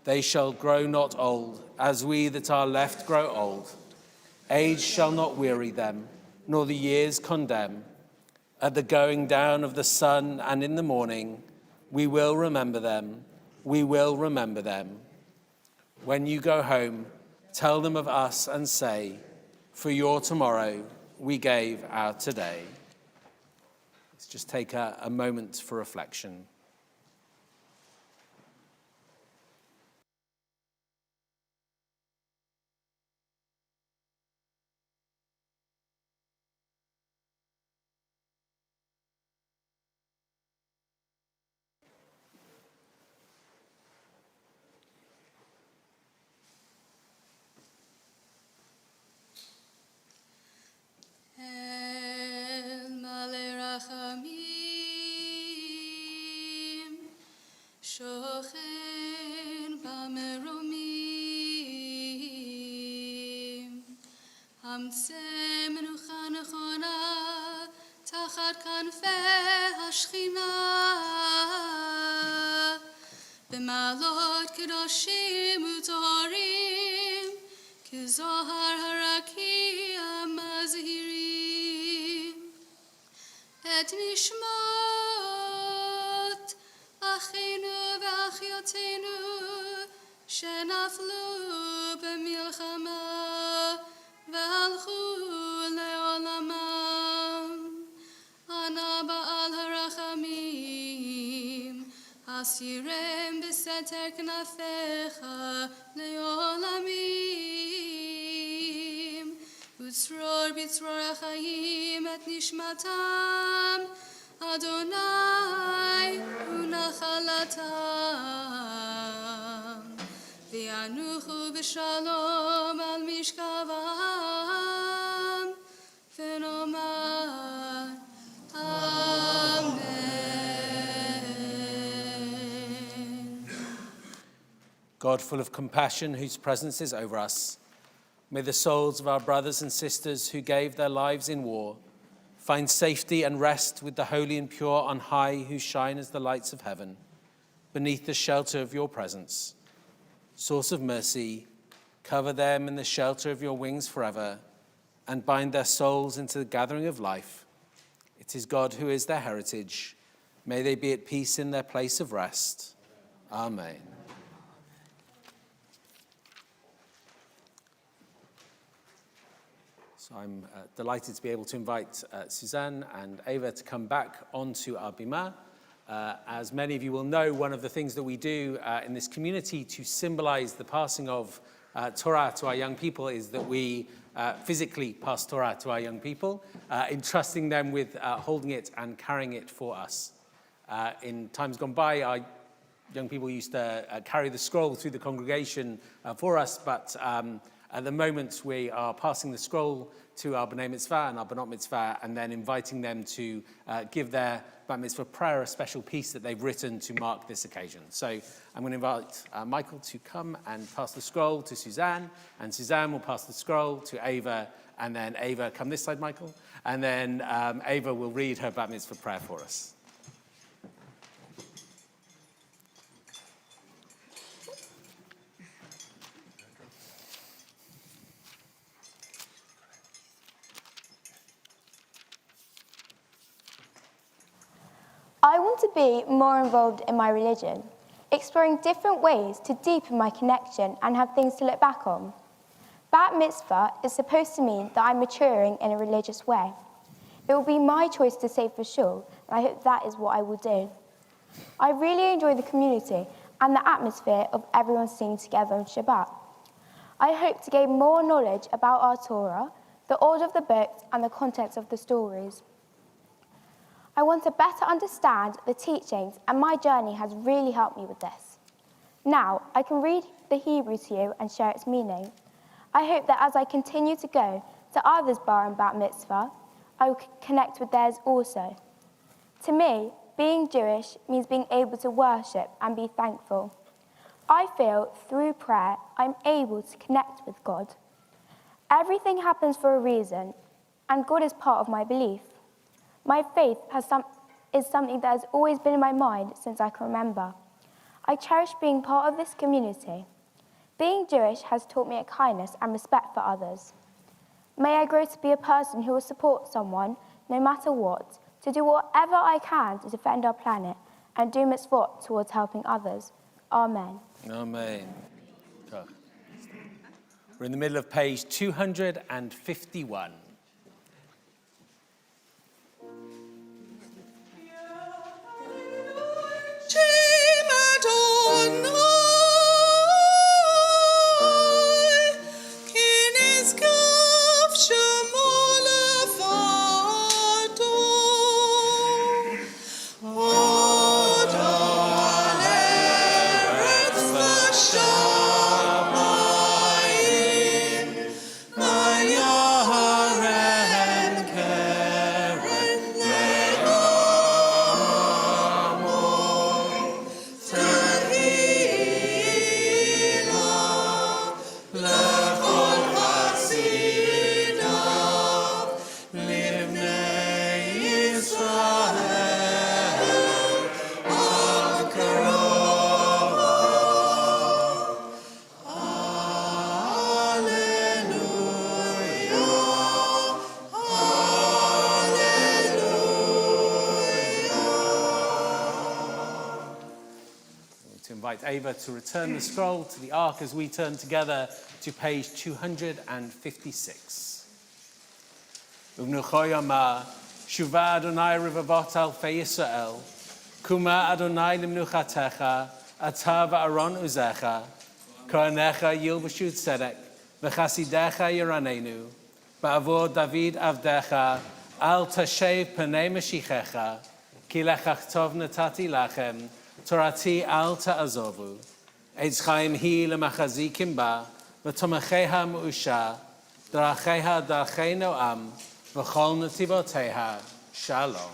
They shall grow not old, as we that are left grow old. Age shall not weary them, nor the years condemn. At the going down of the sun and in the morning, we will remember them, we will remember them. When you go home, tell them of us and say, for your tomorrow we gave our today. Let's just take a moment for reflection. שוכן במרומים, המצא מנוחה נכונה תחת כנפי השכינה, במעלות קדושים וטהורים, כזוהר הרקיע מזהירים, את נשמות אחינו ואחיותינו שנפלו במלחמה והלכו לעולמם. אנא בעל הרחמים, הסירם בסתר כנפיך לעולמים, וצרור בצרור החיים את נשמתם, אדוני ונחלתם, וינוחו בשלום על משכבם, ונאמר אמן. God, full of compassion, whose presence is over us, may the souls of our brothers and sisters who gave their lives in war find safety and rest with the holy and pure on high, who shine as the lights of heaven, beneath the shelter of your presence. Source of mercy, cover them in the shelter of your wings forever, and bind their souls into the gathering of life. It is God who is their heritage. May they be at peace in their place of rest. Amen. So I'm delighted to be able to invite Suzanne and Ava to come back onto our bima. As many of you will know, one of the things that we do in this community to symbolize the passing of Torah to our young people is that we physically pass Torah to our young people, entrusting them with holding it and carrying it for us. In times gone by, our young people used to carry the scroll through the congregation for us, but at the moment, we are passing the scroll to our B'nai Mitzvah and our B'not Mitzvah, and then inviting them to give their Bat Mitzvah prayer, a special piece that they've written to mark this occasion. So I'm going to invite Michael to come and pass the scroll to Suzanne, and Suzanne will pass the scroll to Ava, and then Ava, come this side, Michael, and then Ava will read her Bat Mitzvah prayer for us. want to be more involved in my religion, exploring different ways to deepen my connection and have things to look back on. Bat mitzvah is supposed to mean that I'm maturing in a religious way. It will be my choice to say for sure, and I hope that is what I will do. I really enjoy the community and the atmosphere of everyone singing together on Shabbat. I hope to gain more knowledge about our Torah, the order of the books, and the contents of the stories. I want to better understand the teachings, and my journey has really helped me with this. Now, I can read the Hebrew to you and share its meaning. I hope that as I continue to go to others' bar and bat mitzvah, I will connect with theirs also. To me, being Jewish means being able to worship and be thankful. I feel through prayer I'm able to connect with God. Everything happens for a reason, and God is part of my belief. My faith is something that has always been in my mind since I can remember. I cherish being part of this community. Being Jewish has taught me a kindness and respect for others. May I grow to be a person who will support someone, no matter what, to do whatever I can to defend our planet and do mitzvot towards helping others. Amen. Amen. We're in the middle of page 251. Ava to return the scroll to the ark as we turn together to page 256. Uvnuchoyama, Shuva Adonai Rivavot Alfei Yisrael, Kuma Adonai Limnuchatecha, Ata va'aron uzecha, Kohanecha Yilbashu Tzedek, V'chasidecha Yiranenu, Ba'avod David Avdecha, Al Tashev Panei Mashichecha, Ki lechach tov natati lachem, Torati al ta'azovu, Eitz chaim hi lemachazikim ba, v'tomacheha mu'usha, D'racheha d'archei no'am, v'chol nativoteha, Shalom.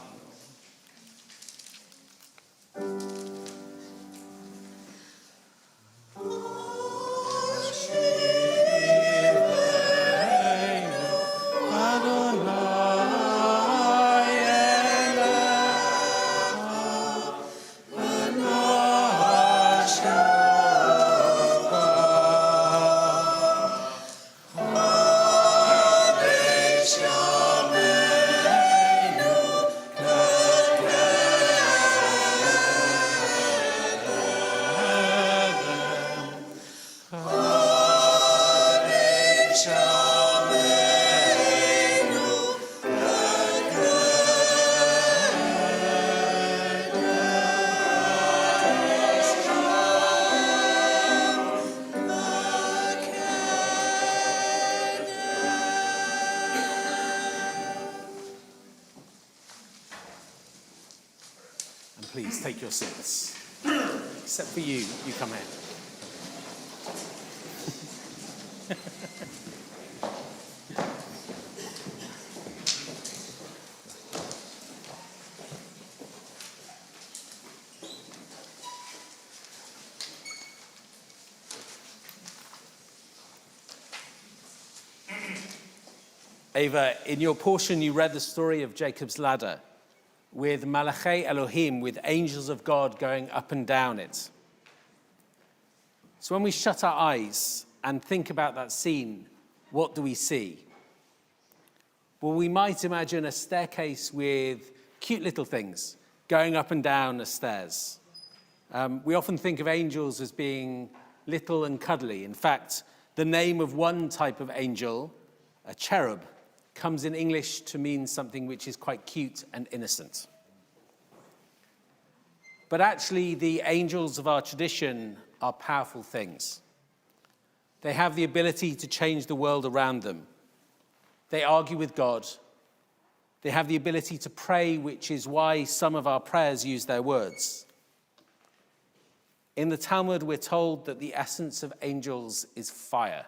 Please take your seats. Except for you, you come in. Ava, in your portion, you read the story of Jacob's ladder, with Malachei Elohim, with angels of God going up and down it. So when we shut our eyes and think about that scene, what do we see? Well, we might imagine a staircase with cute little things going up and down the stairs. We often think of angels as being little and cuddly. In fact, the name of one type of angel, a cherub, comes in English to mean something which is quite cute and innocent. But actually, the angels of our tradition are powerful things. They have the ability to change the world around them. They argue with God. They have the ability to pray, which is why some of our prayers use their words. In the Talmud, we're told that the essence of angels is fire,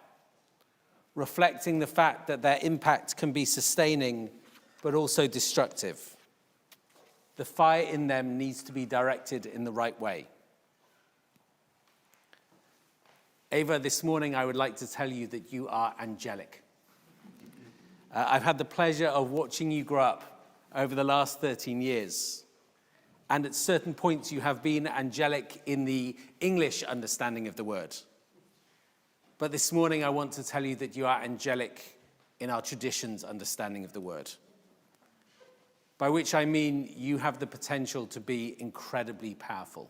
reflecting the fact that their impact can be sustaining, but also destructive. The fire in them needs to be directed in the right way. Ava, this morning I would like to tell you that you are angelic. I've had the pleasure of watching you grow up over the last 13 years. And at certain points you have been angelic in the English understanding of the word. But this morning I want to tell you that you are angelic in our tradition's understanding of the word. By which I mean you have the potential to be incredibly powerful.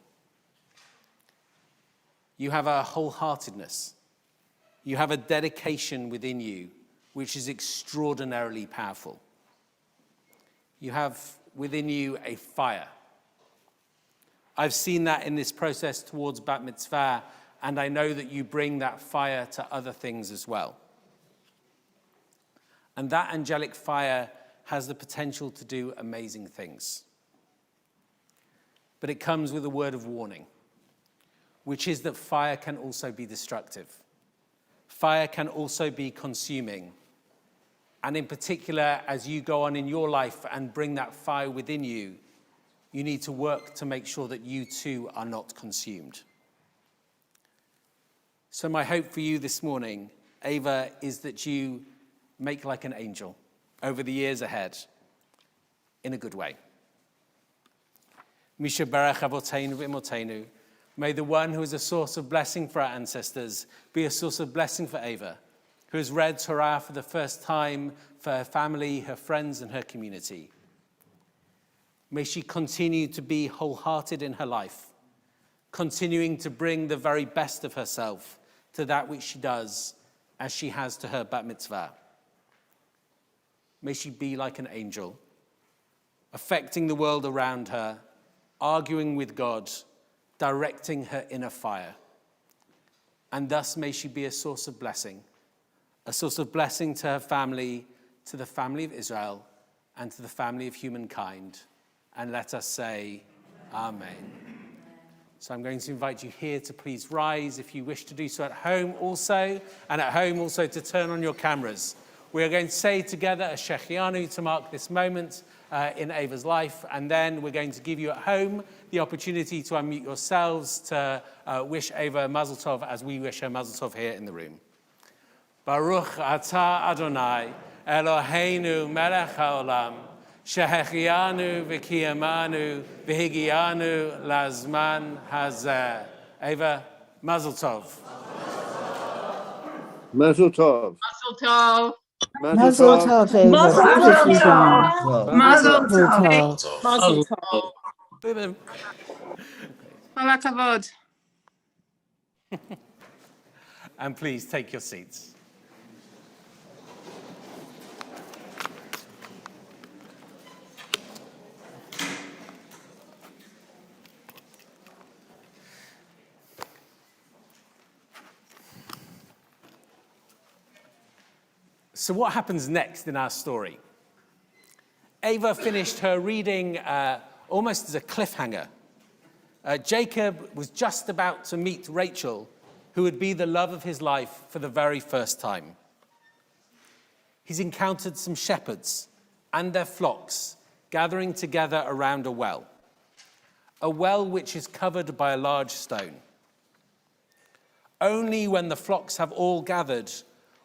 You have a wholeheartedness. You have a dedication within you which is extraordinarily powerful. You have within you a fire. I've seen that in this process towards Bat Mitzvah, and I know that you bring that fire to other things as well. And that angelic fire has the potential to do amazing things. But it comes with a word of warning, which is that fire can also be destructive. Fire can also be consuming. And in particular, as you go on in your life and bring that fire within you, you need to work to make sure that you too are not consumed. So my hope for you this morning, Ava, is that you make like an angel over the years ahead in a good way. Misha Barach Avoteinu V'Imotenu. May the one who is a source of blessing for our ancestors be a source of blessing for Ava, who has read Torah for the first time for her family, her friends, and her community. May she continue to be wholehearted in her life, continuing to bring the very best of herself to that which she does as she has to her bat mitzvah. May she be like an angel, affecting the world around her, arguing with God, directing her inner fire. And thus may she be a source of blessing to her family, to the family of Israel, and to the family of humankind. And let us say, Amen. So I'm going to invite you here to please rise if you wish to do so at home also, and at home also to turn on your cameras. We are going to say together a Shechianu to mark this moment in Ava's life, and then we're going to give you at home the opportunity to unmute yourselves to wish Ava Mazel Tov as we wish her Mazel Tov here in the room. Baruch atah Adonai, Eloheinu melech haolam, shehechianu v'kiyamanu v'higianu lazman hazeh. Ava, Mazel Tov. Mazel tov. Mazel tov. Mazel tov. Mazel tov. Mazel tov. Kol hakavod. And please take your seats. So what happens next in our story? Ava finished her reading almost as a cliffhanger. Jacob was just about to meet Rachel, who would be the love of his life for the very first time. He's encountered some shepherds and their flocks gathering together around a well which is covered by a large stone. Only when the flocks have all gathered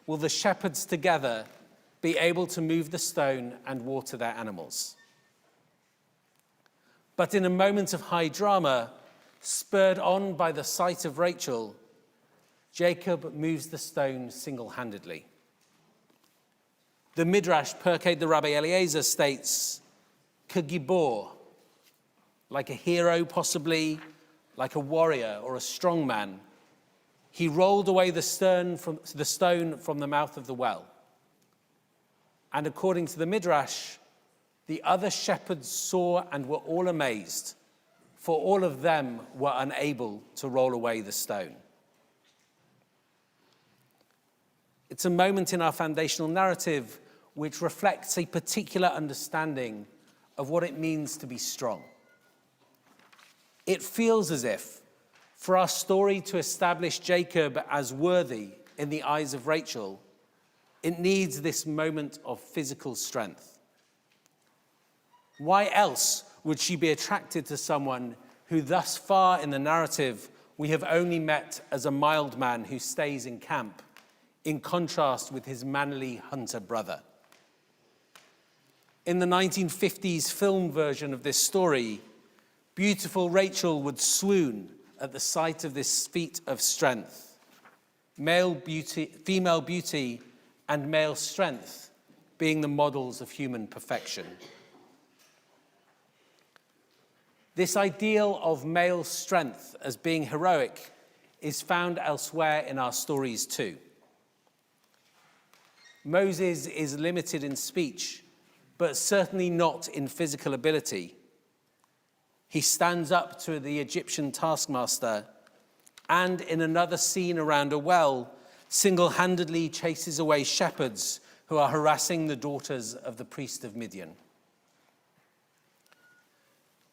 will the shepherds together be able to move the stone and water their animals. But in a moment of high drama, spurred on by the sight of Rachel, Jacob moves the stone single-handedly. The Midrash, Pirkei the Rabbi Eliezer, states, Kegibor, like a hero possibly, like a warrior or a strong man. He rolled away the stone from the mouth of the well. And according to the Midrash, the other shepherds saw and were all amazed, for all of them were unable to roll away the stone. It's a moment in our foundational narrative which reflects a particular understanding of what it means to be strong. It feels as if, for our story to establish Jacob as worthy in the eyes of Rachel, it needs this moment of physical strength. Why else would she be attracted to someone who thus far in the narrative we have only met as a mild man who stays in camp, in contrast with his manly hunter brother? In the 1950s film version of this story, beautiful Rachel would swoon at the sight of this feat of strength. Female beauty, and male strength being the models of human perfection. This ideal of male strength as being heroic is found elsewhere in our stories too. Moses is limited in speech, but certainly not in physical ability. He stands up to the Egyptian taskmaster and, in another scene around a well, single-handedly chases away shepherds who are harassing the daughters of the priest of Midian.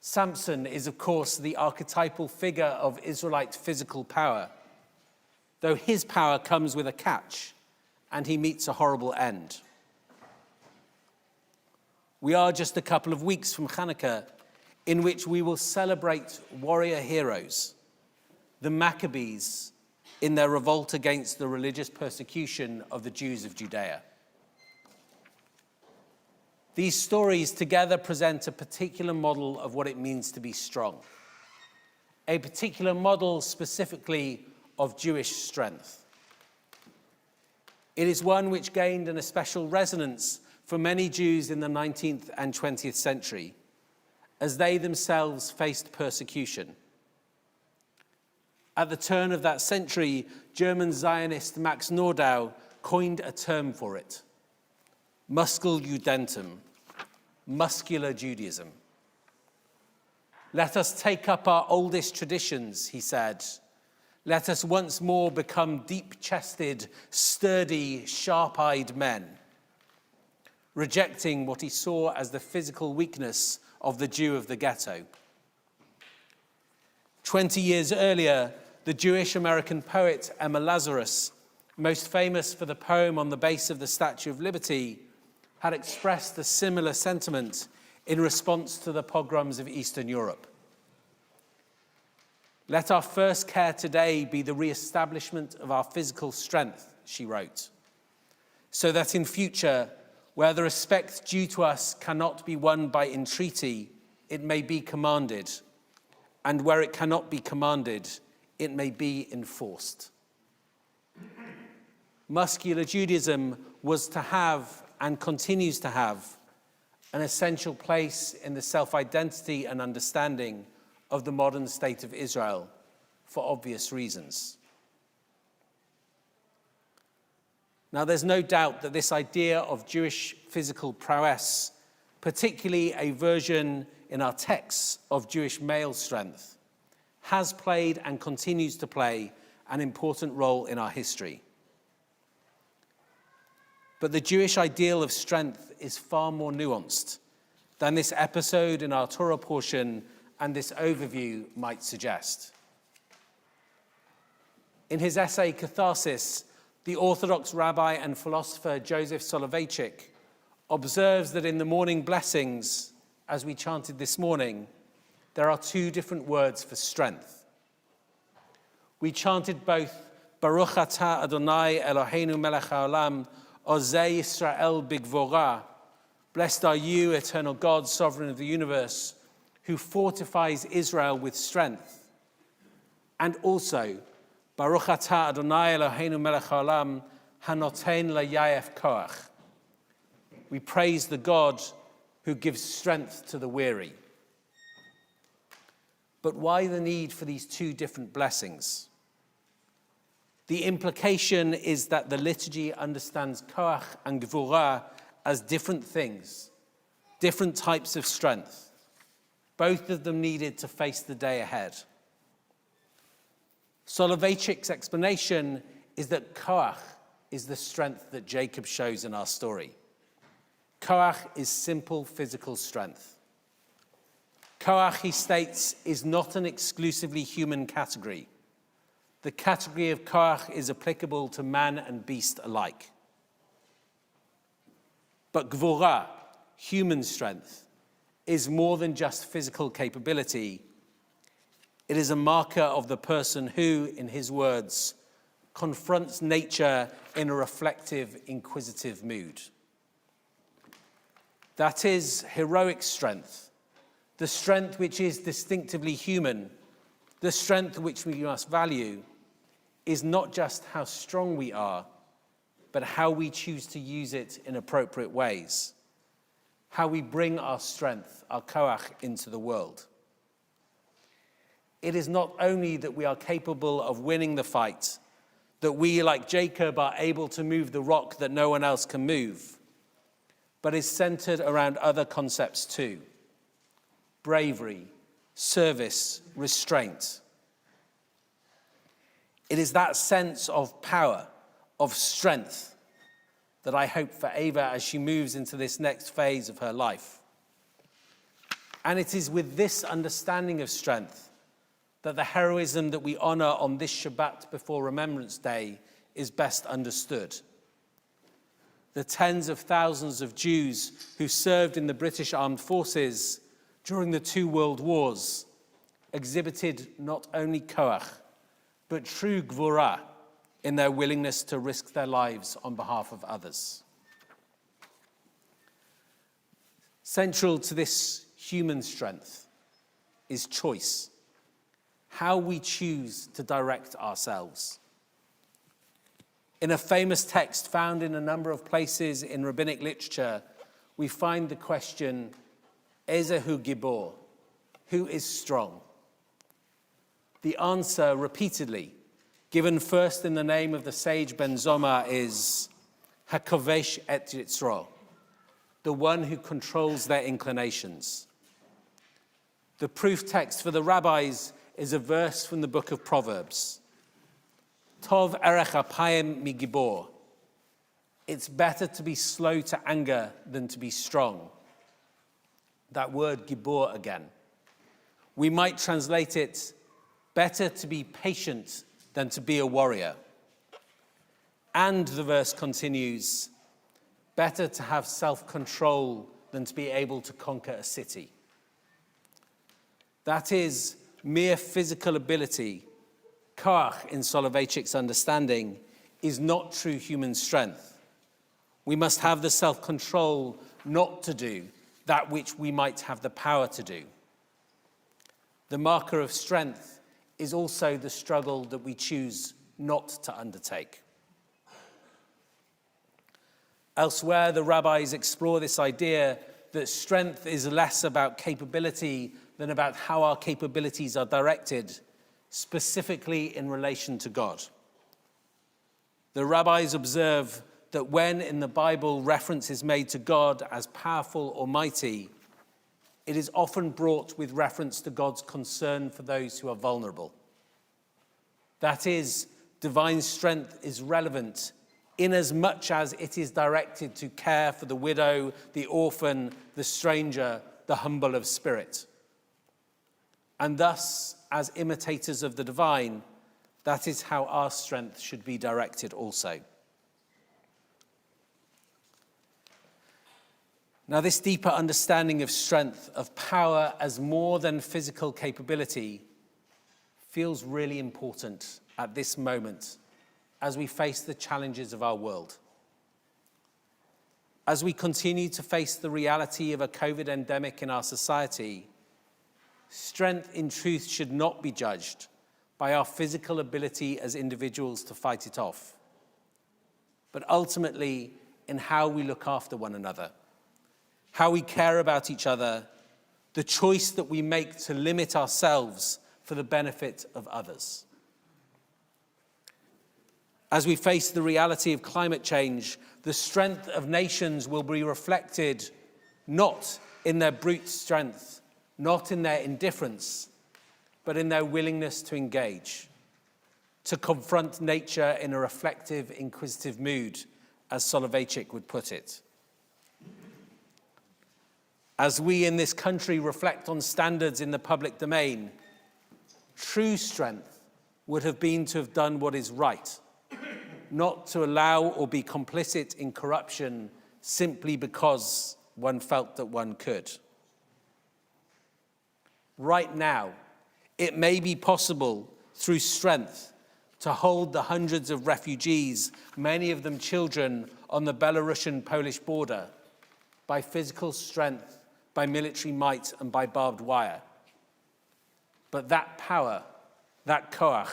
Samson is, of course, the archetypal figure of Israelite physical power, though his power comes with a catch, and he meets a horrible end. We are just a couple of weeks from Hanukkah, in which we will celebrate warrior heroes, the Maccabees, in their revolt against the religious persecution of the Jews of Judea. These stories together present a particular model of what it means to be strong, a particular model specifically of Jewish strength. It is one which gained an especial resonance for many Jews in the 19th and 20th century, as they themselves faced persecution. At the turn of that century, German Zionist Max Nordau coined a term for it: Muskeljudentum, muscular Judaism. Let us take up our oldest traditions, he said. Let us once more become deep-chested, sturdy, sharp-eyed men, rejecting what he saw as the physical weakness of the Jew of the ghetto. 20 years earlier, the Jewish-American poet Emma Lazarus, most famous for the poem on the base of the Statue of Liberty, had expressed a similar sentiment in response to the pogroms of Eastern Europe. Let our first care today be the re-establishment of our physical strength, she wrote, so that in future, where the respect due to us cannot be won by entreaty, it may be commanded, and where it cannot be commanded, it may be enforced. Muscular Judaism was to have, and continues to have, an essential place in the self-identity and understanding of the modern state of Israel, for obvious reasons. Now, there's no doubt that this idea of Jewish physical prowess, particularly a version in our texts of Jewish male strength, has played and continues to play an important role in our history. But the Jewish ideal of strength is far more nuanced than this episode in our Torah portion and this overview might suggest. In his essay, Catharsis, the Orthodox rabbi and philosopher Joseph Soloveitchik observes that in the morning blessings, as we chanted this morning, there are two different words for strength. We chanted both Baruch atah Adonai Eloheinu melech haolam, Ozei Yisrael bigvorah, blessed are you, eternal God, sovereign of the universe, who fortifies Israel with strength. And also, Baruch atah Adonai Eloheinu melech haolam, hanoten layayef koach. We praise the God who gives strength to the weary. But why the need for these two different blessings? The implication is that the liturgy understands koach and gvura as different things, different types of strength, both of them needed to face the day ahead. Soloveitchik's explanation is that koach is the strength that Jacob shows in our story. Koach is simple physical strength. Koach, he states, is not an exclusively human category. The category of koach is applicable to man and beast alike. But gvura, human strength, is more than just physical capability. It is a marker of the person who, in his words, confronts nature in a reflective, inquisitive mood. That is heroic strength, the strength which is distinctively human, the strength which we must value, is not just how strong we are, but how we choose to use it in appropriate ways, how we bring our strength, our koach, into the world. It is not only that we are capable of winning the fight, that we, like Jacob, are able to move the rock that no one else can move, but is centered around other concepts too: bravery, service, restraint. It is that sense of power, of strength, that I hope for Ava as she moves into this next phase of her life. And it is with this understanding of strength that the heroism that we honor on this Shabbat before Remembrance Day is best understood. The tens of thousands of Jews who served in the British Armed Forces during the 2 World Wars exhibited not only koach, but true gvura in their willingness to risk their lives on behalf of others. Central to this human strength is choice, how we choose to direct ourselves. In a famous text found in a number of places in rabbinic literature, we find the question, Ezehu Gibor, who is strong? The answer, repeatedly, given first in the name of the sage Ben Zoma, is Hakovesh et Yitzro, the one who controls their inclinations. The proof text for the rabbis is a verse from the book of Proverbs. Tov erech apayim migibor. It's better to be slow to anger than to be strong. That word gibor again. We might translate it, better to be patient than to be a warrior. And the verse continues, better to have self-control than to be able to conquer a city. That is mere physical ability. Koach, in Soloveitchik's understanding, is not true human strength. We must have the self-control not to do that which we might have the power to do. The marker of strength is also the struggle that we choose not to undertake. Elsewhere, the rabbis explore this idea that strength is less about capability than about how our capabilities are directed, specifically in relation to God. The rabbis observe that when in the Bible reference is made to God as powerful or mighty, it is often brought with reference to God's concern for those who are vulnerable. That is, divine strength is relevant inasmuch as it is directed to care for the widow, the orphan, the stranger, the humble of spirit. And thus, as imitators of the divine, that is how our strength should be directed also. Now, this deeper understanding of strength, of power as more than physical capability, feels really important at this moment as we face the challenges of our world. As we continue to face the reality of a COVID endemic in our society, strength in truth should not be judged by our physical ability as individuals to fight it off, but ultimately in how we look after one another, how we care about each other, the choice that we make to limit ourselves for the benefit of others. As we face the reality of climate change, the strength of nations will be reflected not in their brute strength, not in their indifference, but in their willingness to engage, to confront nature in a reflective, inquisitive mood, as Soloveitchik would put it. As we in this country reflect on standards in the public domain, true strength would have been to have done what is right, not to allow or be complicit in corruption simply because one felt that one could. Right now, it may be possible through strength to hold the hundreds of refugees, many of them children, on the Belarusian-Polish border by physical strength, by military might, and by barbed wire. But that power, that koach,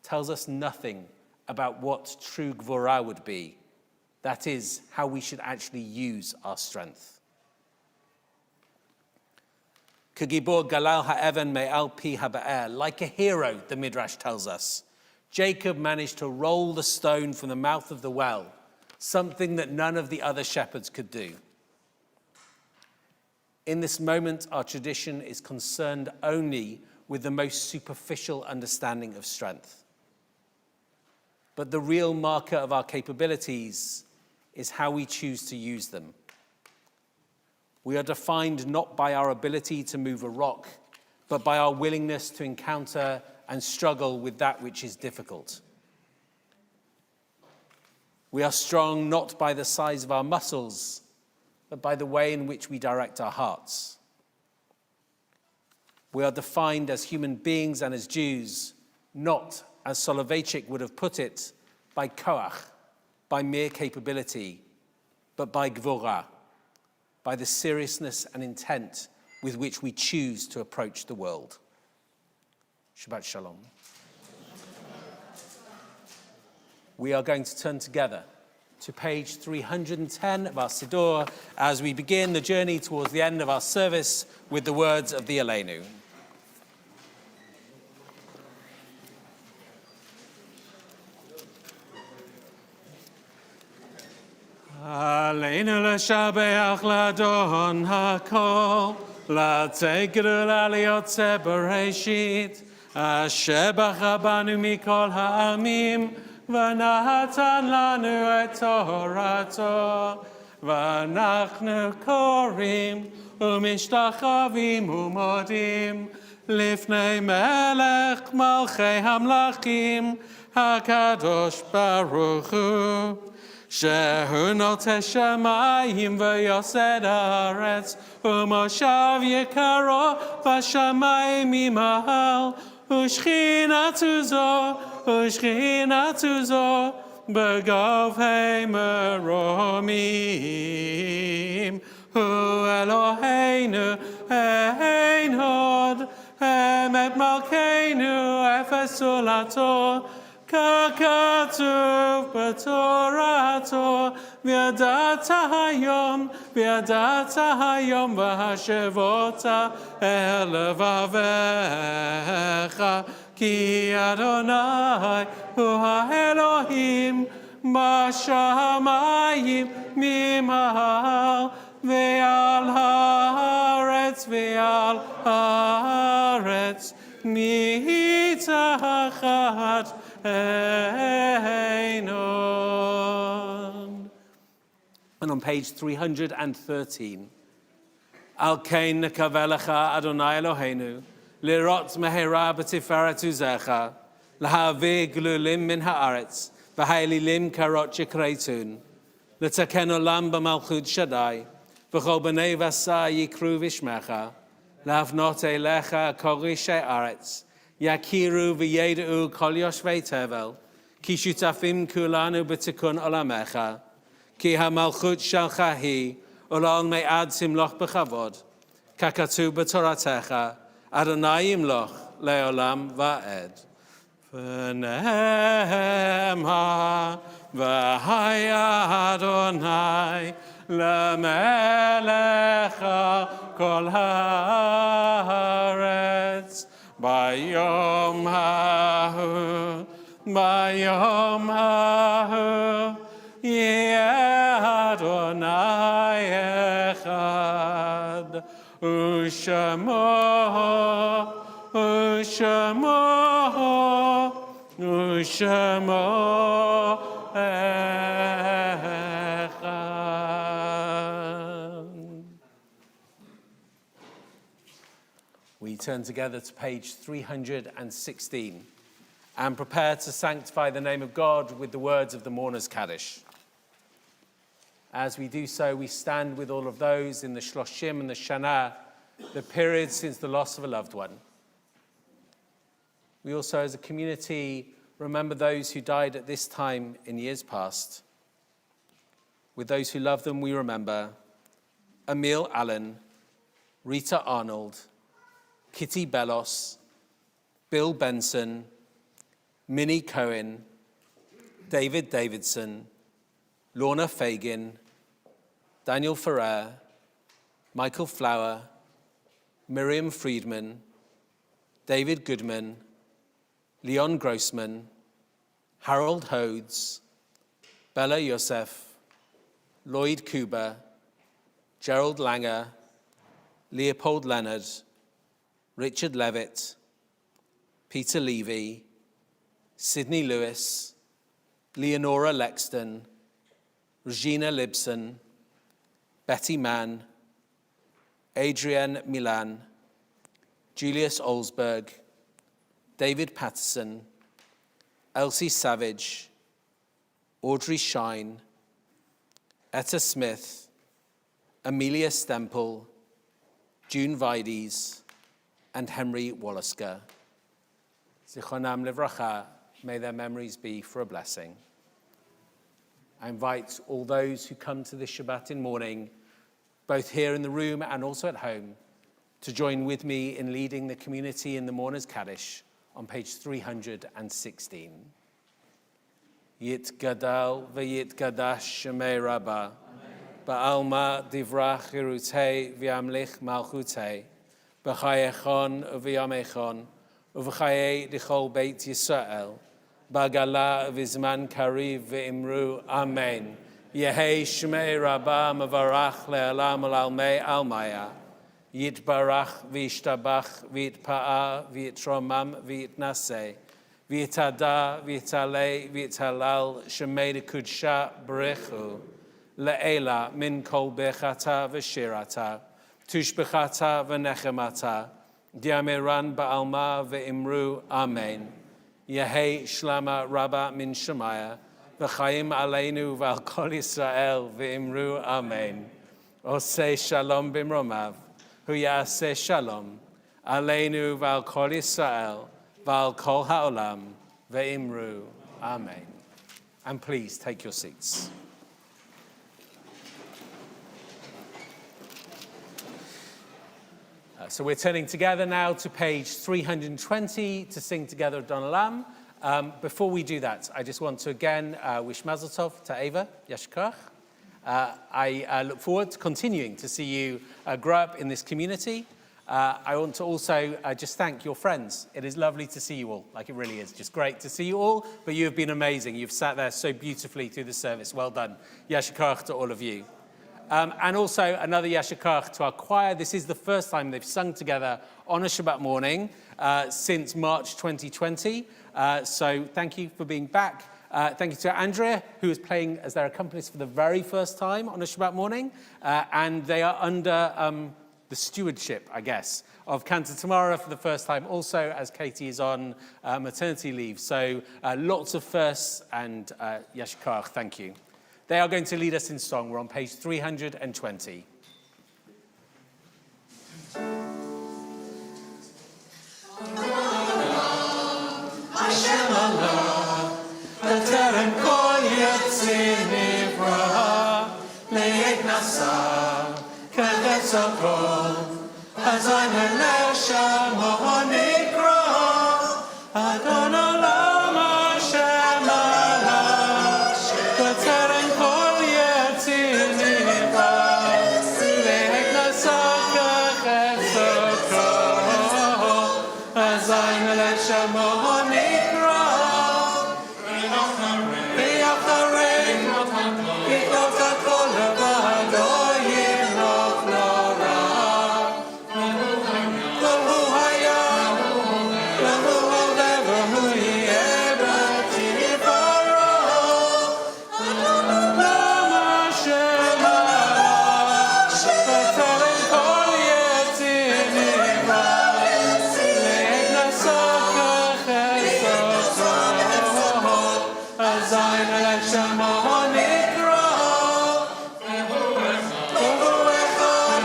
tells us nothing about what true gvura would be. That is, how we should actually use our strength. K'gibor galal ha'even me'al pi ha'ba'er. Like a hero, the Midrash tells us, Jacob managed to roll the stone from the mouth of the well, something that none of the other shepherds could do. In this moment, our tradition is concerned only with the most superficial understanding of strength. But the real marker of our capabilities is how we choose to use them. We are defined not by our ability to move a rock, but by our willingness to encounter and struggle with that which is difficult. We are strong not by the size of our muscles, but by the way in which we direct our hearts. We are defined as human beings and as Jews, not, as Soloveitchik would have put it, by koach, by mere capability, but by gvura, by the seriousness and intent with which we choose to approach the world. Shabbat Shalom. We are going to turn together to page 310 of our Siddur as we begin the journey towards the end of our service with the words of the Aleinu. Aleinu l'shabeach l'adon hakol, l'tegru l'aliotze bereshit, asher bacha banu mikol ha'amim, v'natan lanu et torato, v'anachnu korim, u'mishtachavim u'modim, lifnei melech malchei hamlachim, hakadosh baruch hu. Shehu noteh shamayim v'yosed haaretz u'moshav yekaro v'shamayim imahal u'shchinatu zo b'gavhei meromim hu Eloheinu ein hod emet malkeinu efes ulato ככתוב בתורתו, וידעת היום והשבות אל לבביך, כי אדוני הוא האלוהים בשמיים ממעל ועל הארץ מתחת Einon. And on page 313, Al Kain Nekavelecha Adonai Eloheinu, Lirot Mehera B'Tiferet Uzecha, Lahavi Glulim Min Haaretz, V'Haililim Karot Yikreitun, L'Taken Olam B'Malchut Shaddai, V'Chol B'nei V'Asa Yikru V'Shmecha, L'Havnot Eilecha Korishe Aretz, Yakiru v'yedu kol yoshvei tevel, ki shutafim kulanu b'tikun olamecha, ki hamalchut shalcha hi, ulal me'ad simloch b'chavod, kakatu b'toratecha, Adonai imloch le'olam va'ed. V'nehema v'haya Adonai le'melecha kol haaretz bayom hahu yeh Adonai echad u'shamo echad. We turn together to page 316 and prepare to sanctify the name of God with the words of the Mourner's Kaddish. As we do so, we stand with all of those in the Shloshim and the Shana, the period since the loss of a loved one. We also, as a community, remember those who died at this time in years past. With those who love them, we remember Emil Allen, Rita Arnold, Kitty Bellos, Bill Benson, Minnie Cohen, David Davidson, Lorna Fagin, Daniel Ferrer, Michael Flower, Miriam Friedman, David Goodman, Leon Grossman, Harold Hodes, Bella Yosef, Lloyd Kuba, Gerald Langer, Leopold Leonard, Richard Levitt, Peter Levy, Sidney Lewis, Leonora Lexton, Regina Libson, Betty Mann, Adrienne Milan, Julius Olsberg, David Patterson, Elsie Savage, Audrey Shine, Etta Smith, Amelia Stemple, June Vides, and Henry Wallasker. Zichronam livracha, may their memories be for a blessing. I invite all those who come to this Shabbat in morning, both here in the room and also at home, to join with me in leading the community in the Mourner's Kaddish on page 316. Yit gadal v'yit gadash shemei rabbah, ba'alma divrach chirutei v'yamlich malchutei, b'chayechon v'yamechon, uv'chayei dichol beit Yisrael, b'gala v'zman kariv v'imru, amen. Yehei shmei rabbah mavarach le'alam al'almei almaya, yitbarach v'yishtabach v'yitpa'a v'yitromam v'yitnaseh, v'yitada v'yitalei v'yitalal shemei dekudsha b'rechu, le'ela min kol bechata v'shirata, tushbechata v'nechemata, diameran ba'alma v'imru, amen. Yehei shlama rabba min shemaya, v'chaim aleinu v'al kol Yisrael v'imru, amen. Oseh shalom b'mromav, hu ya'aseh shalom, aleinu v'al kol Yisrael, v'al kol ha'olam, v'imru, amen. And please take your seats. So we're turning together now to page 320 to sing together Don Olam. Before we do that, I just want to again wish Mazel Tov to Ava, Yashkach. I look forward to continuing to see you grow up in this community. I want to also just thank your friends. It is lovely to see you all, like it really is. Just great to see you all, but you have been amazing. You've sat there so beautifully through the service. Well done. Yashkach to all of you. And also another Yashikach to our choir. This is the first time they've sung together on a Shabbat morning since March 2020. So thank you for being back. Thank you to Andrea, who is playing as their accompanist for the very first time on a Shabbat morning. And they are under the stewardship, I guess, of Cantor Tamara for the first time, also as Katie is on maternity leave. So lots of firsts, and Yashikach, thank you. They are going to lead us in song. We're on page 320. מלך שמו נקרא, והוא אחד,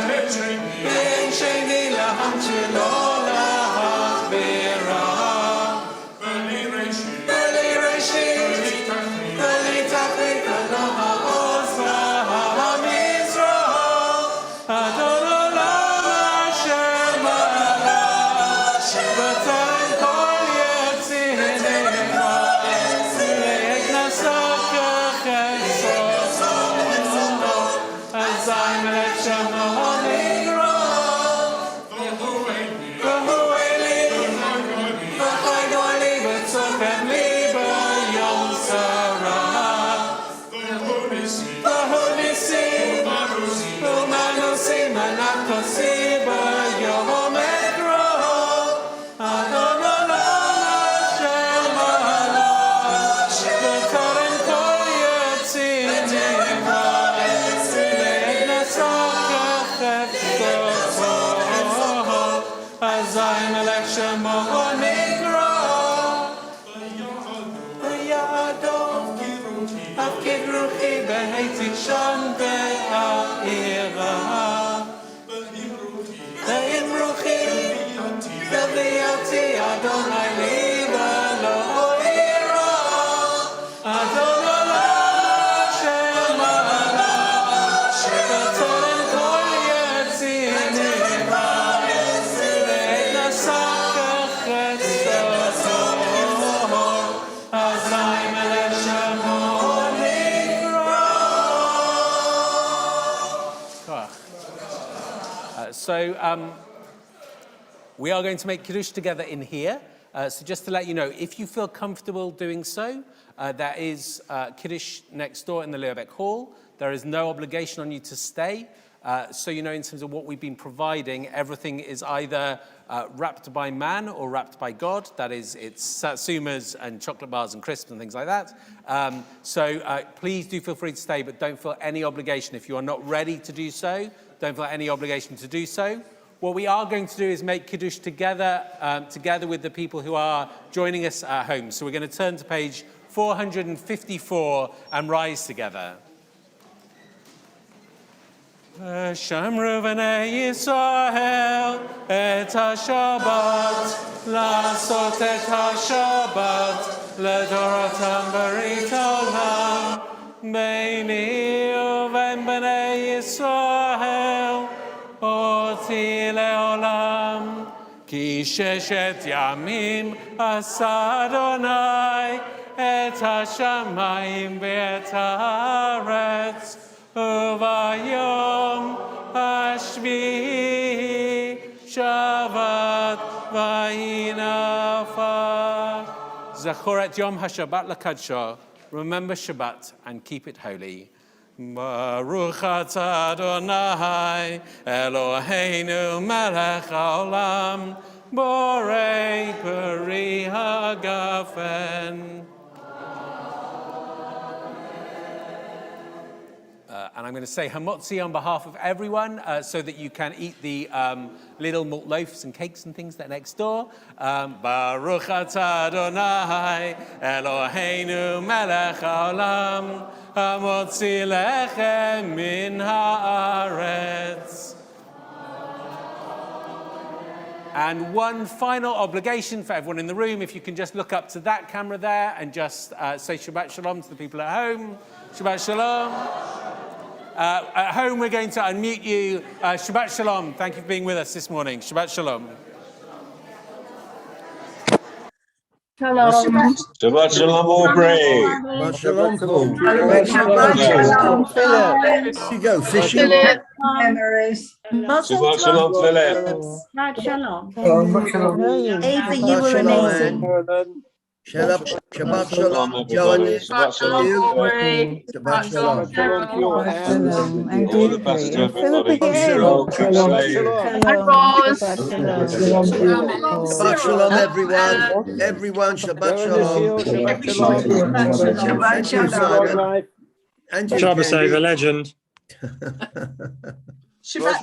ואין שני לעם שלו להכבירה. בלי ראשית, בלי תכלית, ולא העוז והמזרח, אדון עולם אשר מלך, בטרם כל יצירתו, להכנסה כחפצו, אזי מלך שמו נקרא, והוא אלי, וחי גואלי, וצופן לי ביום צרה. והוא ניסים, ומנוסים, מנקוסי ביום אקרא, אדון עולם אשר מלך, בטרם כל יציר נברא, להכנסה כחפצו, אזי מלך שמו נקרא. ויעדוף הפקיד רוחי בהיתי שם בעירה, ואם רוחי תביאתי אדוני לי ולא אירא, אדון עולם אשר מלך, בטרם כל יציר נברא, להכנסה כחפצו, אזי מלך שמו נקרא. So we are going to make Kiddush together in here. So just to let you know, if you feel comfortable doing so, there is Kiddush next door in the Leobeck Hall. There is no obligation on you to stay. So you know, in terms of what we've been providing, everything is either wrapped by man or wrapped by God. That is, it's satsumas and chocolate bars and crisps and things like that. So please do feel free to stay, but don't feel any obligation. If you are not ready to do so, don't feel any obligation to do so. What we are going to do is make Kiddush together, together with the people who are joining us at home. So we're going to turn to page 454 and rise together. Shamru b'nei Yisrael et ha-Shabbat, לעשות את השבת לדורותם ברית עולם, ביני ובין בני ישראל אותי לעולם. כי ששת ימים עשה אדוני את השמיים ואת הארץ, וביום השביעי שבת ויהי נפש. זכור את יום השבת לקדשו. Remember Shabbat and keep it holy. Baruch atah Adonai Eloheinu melech haolam borei peri hagafen. And I'm going to say hamotzi on behalf of everyone so that you can eat the little malt loaves and cakes and things that are next door. Baruch atah Adonai Eloheinu melech haolam hamotzi lechem min haaretz. And one final obligation for everyone in the room, if you can just look up to that camera there and just say Shabbat Shalom to the people at home. Shabbat Shalom. At home, we're going to unmute you. Shabbat Shalom. Thank you for being with us this morning. Shabbat Shalom. Shalom. Shabbat Shalom, Aubrey. Shabbat Shalom, Paul. Shabbat Shalom, Philip. You go fishing. Memories. Shabbat Shalom, Philip. Shabbat Shalom. Ava, you were amazing. Shabbat Shalom, John. Shabbat Shalom, Shabbat Shalom. All the best to everybody. Shabbat Shalom, everyone. Everyone, Shabbat Shalom. Shabbat Shalom. And you, Shabbos over, legend. Shabbat